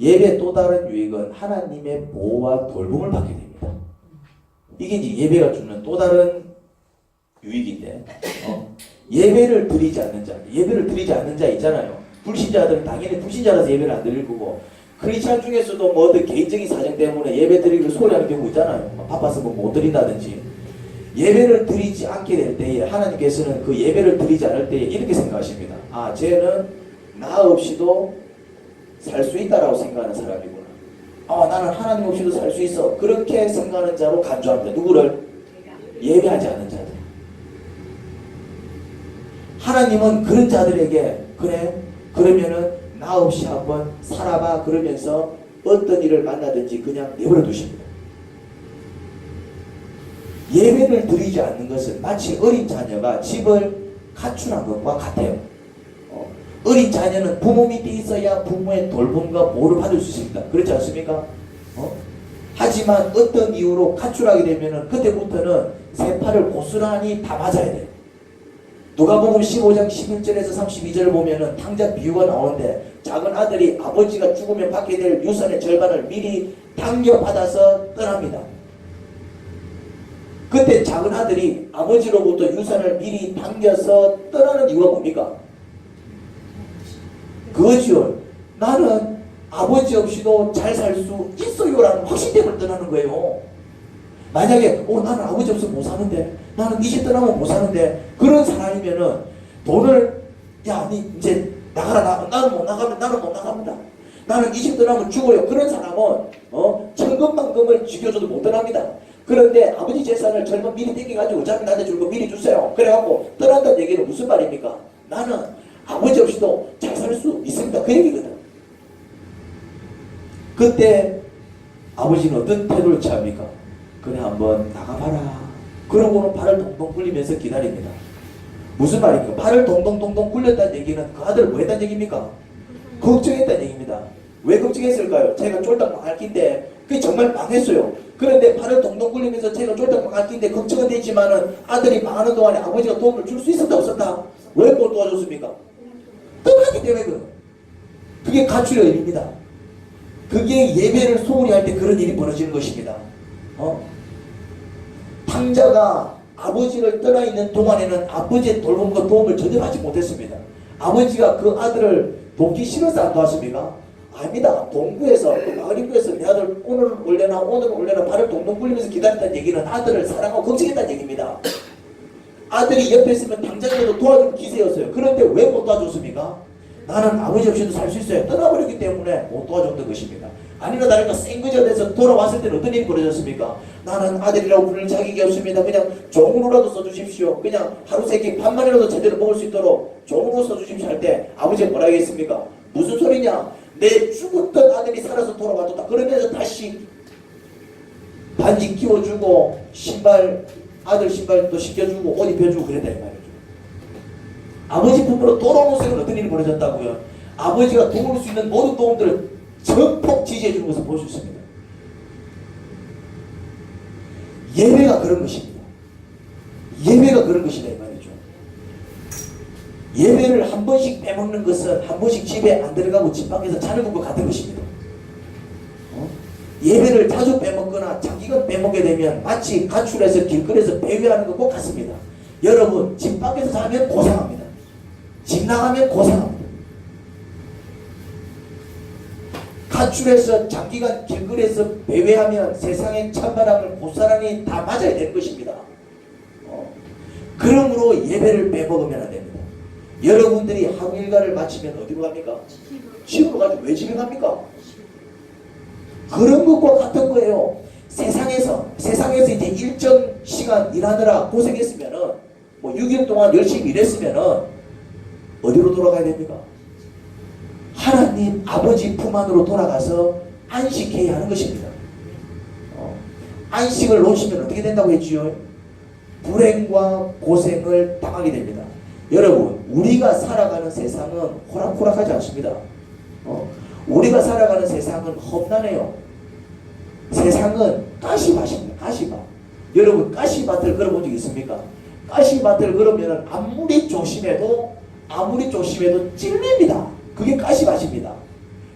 예배 또 다른 유익은 하나님의 보호와 돌봄을 받게 됩니다. 이게 이제 예배가 주는 또 다른 유익인데 예배를 드리지 않는 자 있잖아요. 불신자들은 당연히 불신자라서 예배를 안 드릴 거고 크리스찬 중에서도 뭐 어떤 개인적인 사정 때문에 예배 드리기를 소홀히하는 경우 있잖아요. 바빠서 뭐 못 드린다든지. 예배를 드리지 않게 될 때에 하나님께서는 그 예배를 드리지 않을 때에 이렇게 생각하십니다. 쟤는 나 없이도 살 수 있다라고 생각하는 사람이구나. 나는 하나님 없이도 살 수 있어. 그렇게 생각하는 자로 간주합니다. 누구를? 예배하지 않는 자들. 하나님은 그런 자들에게 그래? 그러면은 나 없이 한번 살아봐 그러면서 어떤 일을 만나든지 그냥 내버려 두십니다. 예배를 드리지 않는 것은 마치 어린 자녀가 집을 갖추는 것과 같아요. 어린 자녀는 부모 밑에 있어야 부모의 돌봄과 보호를 받을 수 있습니다. 그렇지 않습니까? 하지만 어떤 이유로 가출하게 되면은 그때부터는 새 팔을 고스란히 다 맞아야 돼요. 누가복음 15장 11절에서 32절을 보면은 탕자 비유가 나오는데 작은 아들이 아버지가 죽으면 받게 될 유산의 절반을 미리 당겨받아서 떠납니다. 그때 작은 아들이 아버지로부터 유산을 미리 당겨서 떠나는 이유가 뭡니까? 그거지요. 나는 아버지 없이도 잘 살 수 있어요라는 확신됨을 떠나는 거예요. 만약에 나는 아버지 없으면 못 사는데, 나는 이 집 떠나면 못 사는데, 그런 사람이면은 돈을 니 이제 나가라. 나는 못 나갑니다. 나는 이 집 떠나면 죽어요. 그런 사람은 천금만금을 지켜줘도 못 떠납니다. 그런데 아버지 재산을 젊은 미리 땡겨가지고 어차피 나한테 줄 거 미리 주세요. 그래갖고 떠난다는 얘기는 무슨 말입니까? 나는 아버지 없이도 잘 살 수 있습니다. 그 얘기거든. 그때 아버지는 어떤 태도를 취합니까? 그래 한번 나가봐라. 그러고는 발을 동동 굴리면서 기다립니다. 무슨 말입니까? 발을 동동동동 굴렸다는 얘기는 그 아들 뭐 했다는 얘기입니까? 걱정했다는 얘기입니다. 왜 걱정했을까요? 제가 쫄딱 망할 낀데 그게 정말 망했어요. 그런데 발을 동동 굴리면서 제가 쫄딱 망할 낀데 걱정은 되지만은 아들이 망하는 동안에 아버지가 도움을 줄 수 있었다 없었다? 왜 못 도와줬습니까? 떠나기 때문에 그게 가출의 의미입니다. 그게 예배를 소홀히 할 때 그런 일이 벌어지는 것입니다. 탕자가 아버지를 떠나 있는 동안에는 아버지의 돌봄과 도움을 전혀 받지 못했습니다. 아버지가 그 아들을 돕기 싫어서 안 도왔습니까? 아닙니다. 동구에서 마을 입구에서 내 아들 오늘은 올래나 발을 동동 굴리면서 기다렸다는 얘기는 아들을 사랑하고 걱정했다는 얘기입니다. 아들이 옆에 있으면 당장이라도 도와줄 기세였어요. 그런데 왜 못 도와줬습니까? 나는 아버지 없이도 살 수 있어요. 떠나버렸기 때문에 못 도와줬던 것입니다. 아니나 다를까 생거지가 돼서 돌아왔을 때는 어떤 일이 벌어졌습니까? 나는 아들이라고 부를 자격이 없습니다. 그냥 종으로라도 써주십시오. 그냥 하루 세끼 밥만이라도 제대로 먹을 수 있도록 종으로 써주십시오 할 때 아버지가 뭐라 하겠습니까? 무슨 소리냐? 내 죽었던 아들이 살아서 돌아왔다. 그러면서 다시 반지 끼워주고 아들 신발도 씻겨주고 옷 입혀주고 그랬다 이 말이죠. 아버지 품으로 돌아오는 sek은 어떤 일이 벌어졌다고요? 아버지가 도울 수 있는 모든 도움들을 전폭 지지해 주는 것을 볼 수 있습니다. 예배가 그런 것입니다. 예배가 그런 것이다 이 말이죠. 예배를 한 번씩 빼먹는 것은 한 번씩 집에 안 들어가고 집 밖에서 잔을 붓고 같은 것입니다. 예배를 자주 빼먹거나 장기간 빼먹게 되면 마치 가출해서 길거리에서 배회하는 것과 같습니다. 여러분 집 밖에서 자면 고생합니다. 집 나가면 고생합니다. 가출해서 장기간 길거리에서 배회하면 세상의 찬바람을 고스란히 다 맞아야 되는 것입니다. 그러므로 예배를 빼먹으면 안 됩니다. 여러분들이 하루 일과를 마치면 어디로 갑니까? 집으로 가죠. 왜 집에 갑니까? 그런 것과 같은 거예요. 세상에서 이제 일정 시간 일하느라 고생했으면은 6일 동안 열심히 일했으면은 어디로 돌아가야 됩니까? 하나님 아버지 품 안으로 돌아가서 안식해야 하는 것입니다. 안식을 놓치면 어떻게 된다고 했지요? 불행과 고생을 당하게 됩니다. 여러분 우리가 살아가는 세상은 호락호락하지 않습니다. 우리가 살아가는 세상은 험난해요. 세상은 가시밭입니다. 가시밭. 여러분 가시밭을 걸어본 적 있습니까? 가시밭을 걸으면 아무리 조심해도 찔립니다. 그게 가시밭입니다.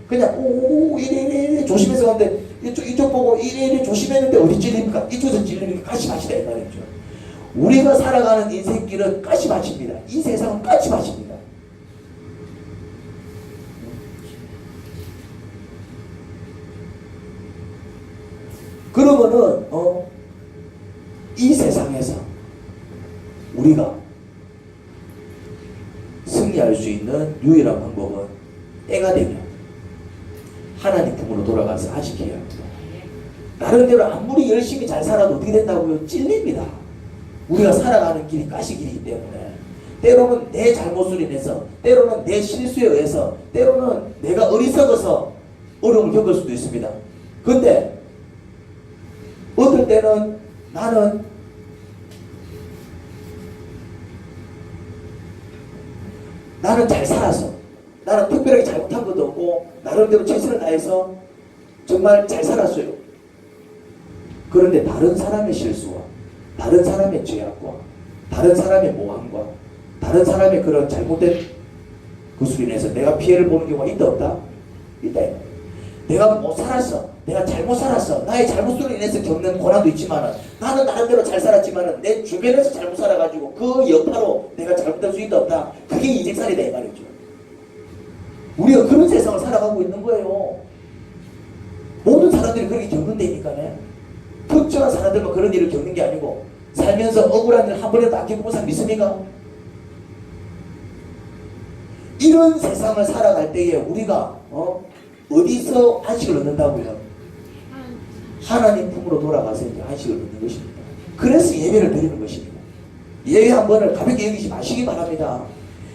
그냥 이래 조심해서 가는데 이쪽 보고 이래 조심했는데 어디 찔립니까? 이쪽에서 찔리니까 가시밭이다 이 말이죠. 우리가 살아가는 인생길은 가시밭입니다. 이 세상은 가시밭입니다. 그러면은 이 세상에서 우리가 승리할 수 있는 유일한 방법은 때가 되면 하나님 품으로 돌아가서 안식해야 합니다. 나름대로 아무리 열심히 잘 살아도 어떻게 된다고요? 찔립니다. 우리가 살아가는 길이 가시길이기 때문에 때로는 내 잘못으로 인해서, 때로는 내 실수에 의해서, 때로는 내가 어리석어서 어려움을 겪을 수도 있습니다. 근데 어떨 때는 나는 잘 살아서, 나는 특별하게 잘못한 것도 없고 나름대로 최선을 다해서 정말 잘 살았어요. 그런데 다른 사람의 실수와 다른 사람의 죄악과 다른 사람의 모함과 다른 사람의 그런 잘못된 것으로 인해서 내가 피해를 보는 경우가 있다 없다? 있다. 내가 못 살았어, 내가 잘못 살았어, 나의 잘못으로 인해서 겪는 고난도 있지만 나는 나름대로 잘 살았지만 내 주변에서 잘못 살아가지고 그 여파로 내가 잘못할 수 있다 없다? 그게 인생살이다 이 말이죠. 우리가 그런 세상을 살아가고 있는 거예요. 모든 사람들이 그렇게 겪는다니까요. 특정한 사람들만 그런 일을 겪는 게 아니고 살면서 억울한 일 한 번이라도 안 겪어본 사람 있습니까? 이런 세상을 살아갈 때에 우리가 어디서 안식을 얻는다고요? 하나님 품으로 돌아가서 이제 안식을 얻는 것입니다. 그래서 예배를 드리는 것입니다. 예배 한 번을 가볍게 여기지 마시기 바랍니다.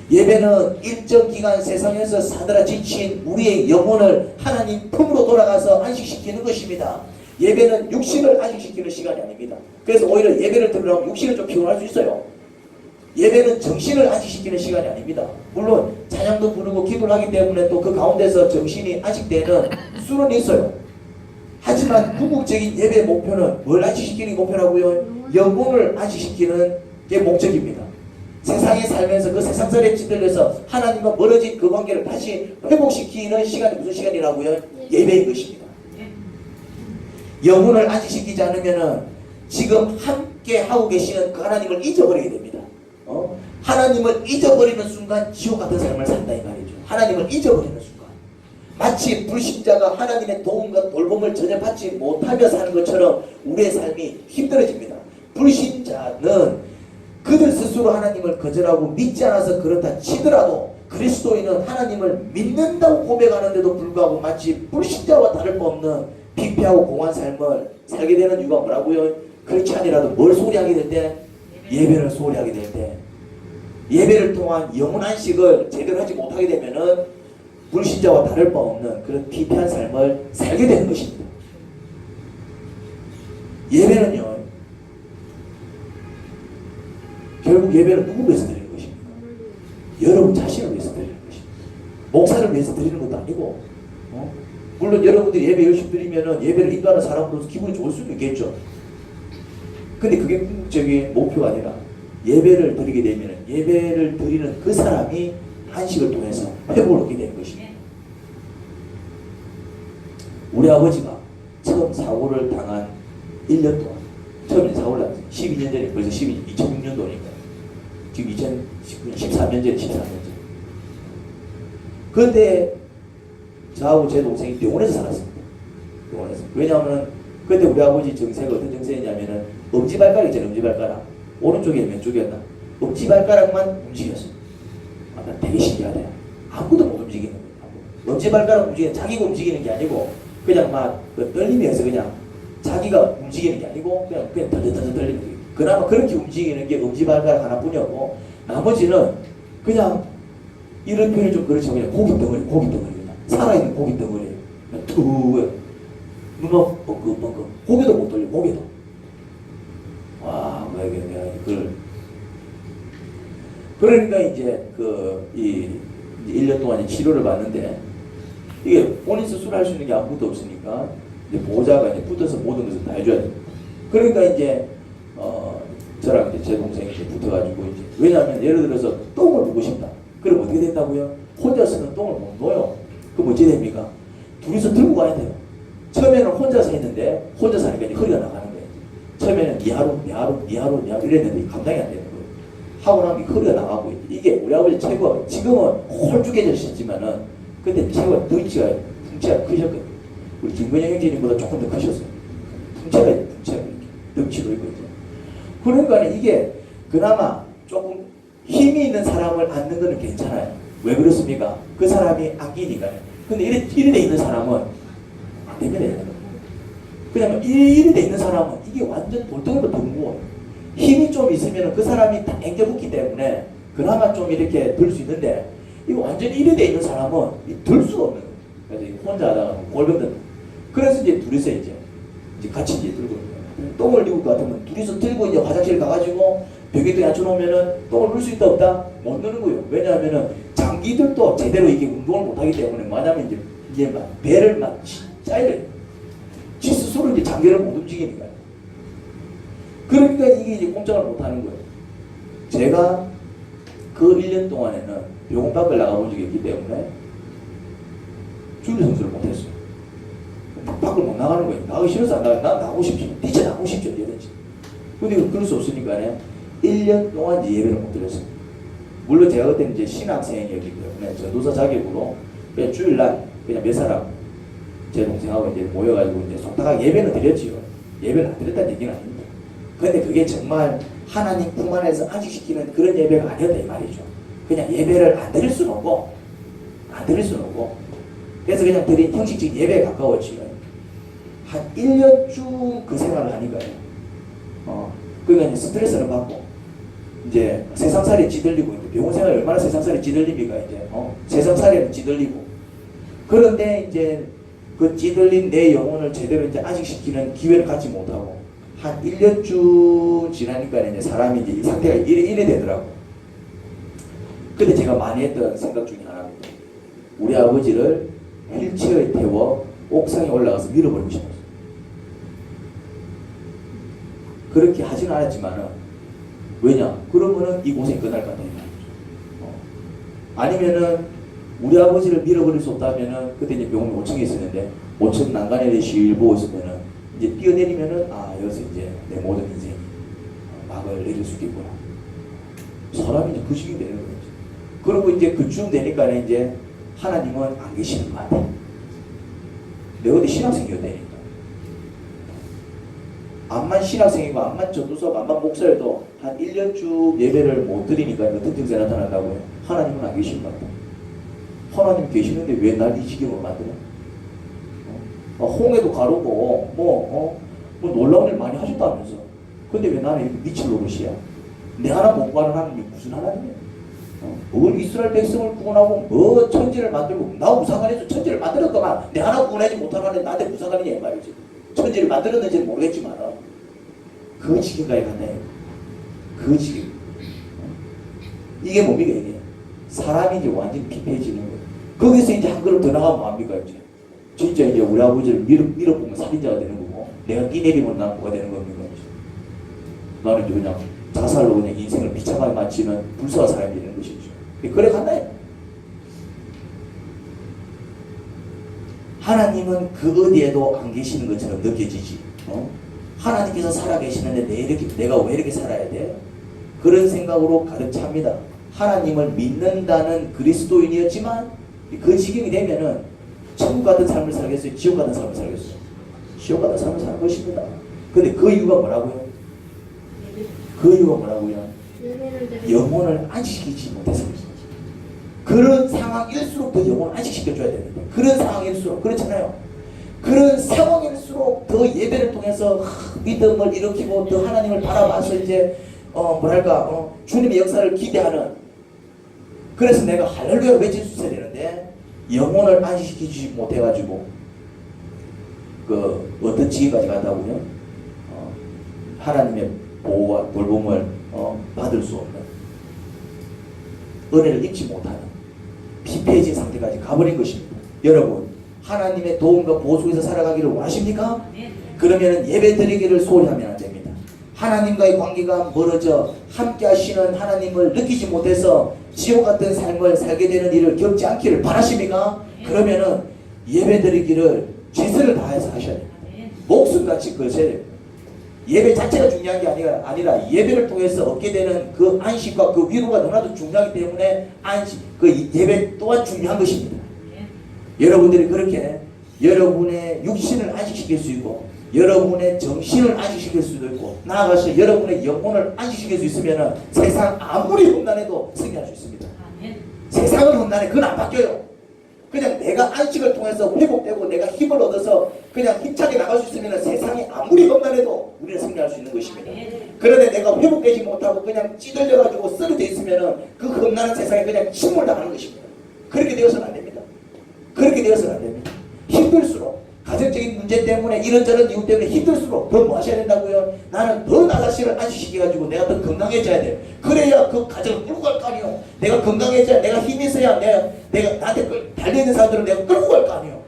예배는 일정 기간 세상에서 사느라 지친 우리의 영혼을 하나님 품으로 돌아가서 안식시키는 것입니다. 예배는 육신을 안식시키는 시간이 아닙니다. 그래서 오히려 예배를 들으려면 육신을 좀 피곤할 수 있어요. 예배는 정신을 안식시키는 시간이 아닙니다. 물론 찬양도 부르고 기도를 하기 때문에 또 그 가운데서 정신이 안식되는 수는 있어요. 하지만 궁극적인 예배의 목표는 뭘 안식시키는 게 목표라고요? 영혼을 안식시키는 게 목적입니다. 세상에 살면서 그 세상살에 찌들려서 하나님과 멀어진 그 관계를 다시 회복시키는 시간이 무슨 시간이라고요? 예배인 것입니다. 영혼을 안식시키지 않으면 지금 함께 하고 계시는 그 하나님을 잊어버리게 됩니다. 하나님을 잊어버리는 순간 지옥 같은 삶을 산다 이 말이죠. 하나님을 잊어버리는 순간 마치 불신자가 하나님의 도움과 돌봄을 전혀 받지 못하며 사는 것처럼 우리의 삶이 힘들어집니다. 불신자는 그들 스스로 하나님을 거절하고 믿지 않아서 그렇다 치더라도 그리스도인은 하나님을 믿는다고 고백하는데도 불구하고 마치 불신자와 다를 바 없는 피폐하고 공허한 삶을 살게 되는 이유가 뭐라고요? 그렇지 아니라도 뭘 소리하게 될 때? 예배를 소리하게 될 때, 예배를 통한 영혼 안식을 제대로 하지 못하게 되면은 불신자와 다를 바 없는 그런 피폐한 삶을 살게 되는 것입니다. 예배는요, 결국 예배는 누구 위해서 드리는 것입니까? 여러분 자신을 위해서 드리는 것입니다. 목사를 위해서 드리는 것도 아니고, 물론 여러분들이 예배 열심히 드리면은 예배를 인도하는 사람으로서 기분이 좋을 수도 있겠죠. 근데 그게 궁극적인 목표가 아니라 예배를 드리게 되면 예배를 드리는 그 사람이 안식을 통해서 회복을 얻게 되는 것입니다. 우리 아버지가 처음 사고를 당한 1년 동안, 처음에 사고를 당한 12년 전에, 벌써 2006년도니까 지금 2019년 14년 전에 14년 전. 그런데 저하고 제 동생이 병원에서 살았습니다. 병원에서. 왜냐하면 그때 우리 아버지 정세가 어떤 정세였냐면은 엄지발가락 있잖아요. 엄지발가락. 오른쪽이나 왼쪽이었나? 엄지발가락만 움직였어요. 나 되게 신기하다. 아무도 못 움직이는 거예요. 엄지발가락 움직이는, 자기가 움직이는 게 아니고 그냥 막 떨리면서 그냥 자기가 움직이는 게 아니고 그냥 덜덜덜 떨리는 거예요. 그나마 그렇게 움직이는 게 엄지발가락 하나뿐이었고 나머지는 그냥 이런 표현이 좀 그렇죠. 그냥 고깃덩어리 그냥 살아있는 고깃덩어리예요. 툭 눈업 뻥긋뻥긋 고개도 못 돌려. 고개도. 와, 내가 그걸 그러니까 이제 이 1년 동안 치료를 받는데 이게 본인 스스로 할 수 있는 게 아무것도 없으니까 이제 보호자가 이제 붙어서 모든 것을 다 해줘야 돼요. 그러니까 이제 저랑 이제 제 동생이 이제 붙어가지고 이제 왜냐하면 예를 들어서 똥을 누고 싶다. 그럼 어떻게 된다고요? 혼자서는 똥을 못 놓아요. 그럼 어찌 됩니까? 둘이서 들고 가야 돼요. 처음에는 혼자서 했는데 혼자서 하니까 이제 허리가 나가는 거예요. 처음에는 미하로 이랬는데 감당이 안 되는 거예요. 하고 나면 허리가 나가고 이게 우리 아버지 최고 지금은 홀쭉해졌지만은 그때 최고 덩치가 풍채가 크셨거든요. 우리 김건영 형제님보다 조금 더 크셨어요. 풍채가 이렇게 덩치도 있고 이제. 그러니까 이게 그나마 조금 힘이 있는 사람을 앉는 거는 괜찮아요. 왜 그렇습니까? 그 사람이 안기니까요. 근데 이래 돼 있는 사람은 안 됩니다. 그냥 이래 돼 있는 사람은 이게 완전 돌덩이보다 더 무거워요. 힘이 좀 있으면 그 사람이 다 앵겨붙기 때문에 그나마 좀 이렇게 들 수 있는데 이거 완전 이래 돼 있는 사람은 들 수가 없는 거예요. 그래서 혼자 하다가 골병든. 그래서 이제 둘이서 이제 같이 이제 들고 똥을 누울 것 같으면 둘이서 들고 이제 화장실 가가지고 벽에도 앉혀놓으면은 똥을 누울 수 있다 없다? 못 누는 거예요. 왜냐하면은 장기들도 제대로 이게 운동을 못하기 때문에 뭐냐면 이제 막 배를 막 짜이래. 지 스스로 이제 장기를 못 움직이니까요. 그러니까 이게 이제 꼼짝을 못하는 거예요. 제가 그 1년 동안에는 병원 밖을 나가본 적이 있기 때문에 준비 선수를 못했어요. 밖을 못 나가는 거예요. 나가기 싫어서 안 나가요. 난 나가고 싶죠. 뛰쳐나가고 싶죠. 이러지. 근데 그럴 수 없으니까 1년 동안 이제 예배를 못 드렸어요. 물론 제가 그때는 이제 신학생이었기 때문에 전도사 자격으로 그냥 주일날 그냥 몇 사람 제 동생하고 이제 모여가지고 이제 속닥하게 예배는 드렸지요. 예배를 안 드렸다는 얘기는 아닙니다. 근데 그게 정말 하나님 품 안에서 안식시키는 그런 예배가 아니었다 이 말이죠. 그냥 예배를 안 드릴 수는 없고 안 드릴 수는 없고 그래서 그냥 드린 형식적 예배에 가까웠지요. 한 1년쯤 그 생활을 하니까요. 그러니까 이제 스트레스를 받고 이제 세상살이 찌들리고 이제 병원 생활이 얼마나 세상살이 찌들립니까 이제 세상살이는 찌들리고 그런데 이제 그 찌들린 내 영혼을 제대로 이제 안식시키는 기회를 갖지 못하고 한 1년쯤 지나니까 이제 사람이 이제 이 상태가 이래 되더라고. 근데 제가 많이 했던 생각 중에 하나입니다. 우리 아버지를 휠체어에 태워 옥상에 올라가서 밀어버리고 싶었어요. 그렇게 하지는 않았지만은 왜냐? 그러면은 이 고생이 끝날 것 같아요. 아니면은 우리 아버지를 밀어버릴 수 없다면은 그때 이제 병원에 5층에 있었는데 5층 난간에 실 보고 있으면은 이제 뛰어내리면은 여기서 이제 내 모든 인생이 막을 내릴 수 있겠구나. 사람이 이제 그 시기 되는 거죠. 그리고 이제 그쯤 되니까 이제 하나님은 안 계시는 것 같아. 내가 어디 신학생이어야 되니까. 암만 신학생이고 암만 전도사고 암만 목사여도 한 1년쯤 예배를 못 드리니까 어떤 증세 나타난다고요? 하나님은 안 계신 것 같다. 하나님 계시는데 왜 날 이 지경으로 만들어? 홍해도 가르고 뭐 놀라운 일 많이 하셨다면서. 근데 왜 나는 이렇게 미칠 노릇이야? 내 하나 못 구하는 하나님이 무슨 하나님이야? 뭘 이스라엘 백성을 구원하고 뭐 천지를 만들고 나 무상관에서 천지를 만들었더만 내 하나 구원하지 못하는 하나님 나한테 무상관이냐 이 말이지. 천지를 만들었는지는 모르겠지만 그 지경까지 갔네. 그 지경. 이게 뭡니까 이게? 사람이 이제 완전히 피폐해지는 거예요. 거기서 이제 한 걸음 더 나가면 뭐합니까 이제? 진짜 이제 우리 아버지를 밀어보면 살인자가 되는 거고 내가 뛰내리면 난 뭐가 되는 겁니까? 나는 이제 그냥 자살로 그냥 인생을 비참하게 마치는 불쌍한 사람이 되는 것이죠. 그래 갔나요? 하나님은 그 어디에도 안 계시는 것처럼 느껴지지. 하나님께서 살아계시는데 내가 왜 이렇게 살아야 돼? 그런 생각으로 가득 찹니다. 하나님을 믿는다는 그리스도인이었지만 그 지경이 되면은 천국 같은 삶을 살겠어요? 지옥 같은 삶을 살겠어요? 지옥 같은 삶을 사는 것입니다. 근데 그 이유가 뭐라고요? 그 이유가 뭐라고요? 영혼을 안식시키지 못해서 그런 상황일수록 더 영혼을 안식시켜줘야 되는데 그런 상황일수록 그렇잖아요. 그런 상황일수록 더 예배를 통해서 믿음을 일으키고 더 하나님을 바라봐서 이제 주님의 역사를 기대하는 그래서 내가 할렐루야 외칠 수 있어야 되는데 영혼을 안식시키지 못해가지고 그 어떤 지경까지 갔다고요? 하나님의 보호와 돌봄을 받을 수 없는 은혜를 입지 못하는 피폐해진 상태까지 가버린 것입니다. 여러분 하나님의 도움과 보호 속에서 살아가기를 원하십니까? 그러면 예배 드리기를 소홀히 하면 안 됩니다. 하나님과의 관계가 멀어져 함께 하시는 하나님을 느끼지 못해서 지옥 같은 삶을 살게 되는 일을 겪지 않기를 바라십니까? 그러면은 예배 드리기를 최선을 다해서 하셔야 됩니다. 목숨같이 그러셔야 됩니다. 예배 자체가 중요한 게 아니라 예배를 통해서 얻게 되는 그 안식과 그 위로가 너무나도 중요하기 때문에 그 예배 또한 중요한 것입니다. 여러분들이 그렇게 여러분의 육신을 안식시킬 수 있고 여러분의 정신을 안식시킬 수도 있고 나아가서 여러분의 영혼을 안식시킬 수 있으면 세상 아무리 험난해도 승리할 수 있습니다. 세상은 험난해. 그건 안 바뀌어요. 그냥 내가 안식을 통해서 회복되고 내가 힘을 얻어서 그냥 힘차게 나갈 수 있으면 세상이 아무리 험난해도 우리는 승리할 수 있는 것입니다. 그런데 내가 회복되지 못하고 그냥 찌들려가지고 쓰러져 있으면 그 험난한 세상에 그냥 침몰당하는 것입니다. 그렇게 되어서는 안 됩니다. 그렇게 되어서는 안 됩니다. 힘들수록 가정적인 문제 때문에 이런저런 이유 때문에 힘들수록 더 뭐 하셔야 된다고요? 나는 더 나 자신을 안식시켜가지고 내가 더 건강해져야 돼. 그래야 그 가정을 끌고 갈 거 아니에요. 내가 건강해져야 내가 힘이 있어야 내가 나한테 달려있는 사람들은 내가 끌고 갈 거 아니에요.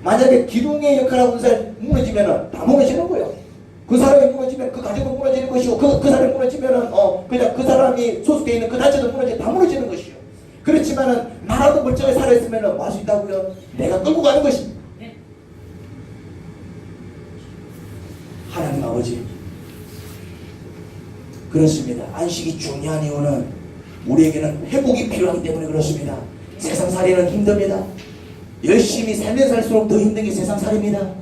만약에 기둥의 역할하고 있는 사람이 무너지면 다 무너지는 거예요. 그 사람이 무너지면 그 가정도 무너지는 것이고 그 사람이 무너지면 그냥 그 사람이 소속되어 있는 그 단체도 다 무너지는 것이요. 그렇지만은 나라도 멀쩡하게 살아있으면 뭐 할 수 있다고요? 내가 끌고 가는 것입니다. 하나님 아버지 그렇습니다. 안식이 중요한 이유는 우리에게는 회복이 필요하기 때문에 그렇습니다. 세상살이는 힘듭니다. 열심히 살면 살수록 더 힘든 게 세상살이입니다.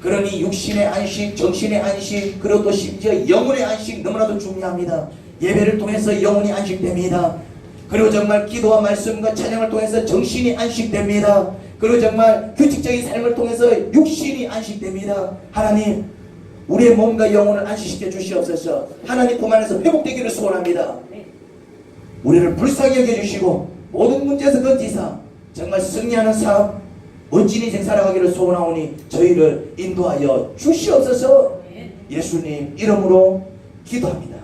그러니 육신의 안식, 정신의 안식, 그리고 또 심지어 영혼의 안식 너무나도 중요합니다. 예배를 통해서 영혼이 안식됩니다. 그리고 정말 기도와 말씀과 찬양을 통해서 정신이 안식됩니다. 그리고 정말 규칙적인 삶을 통해서 육신이 안식됩니다. 하나님, 우리의 몸과 영혼을 안식시켜 주시옵소서. 하나님 품 안에서 회복되기를 소원합니다. 우리를 불쌍히 여겨주시고 모든 문제에서 건지사 정말 승리하는 삶, 멋진 인생 살아가기를 소원하오니 저희를 인도하여 주시옵소서. 예수님 이름으로 기도합니다.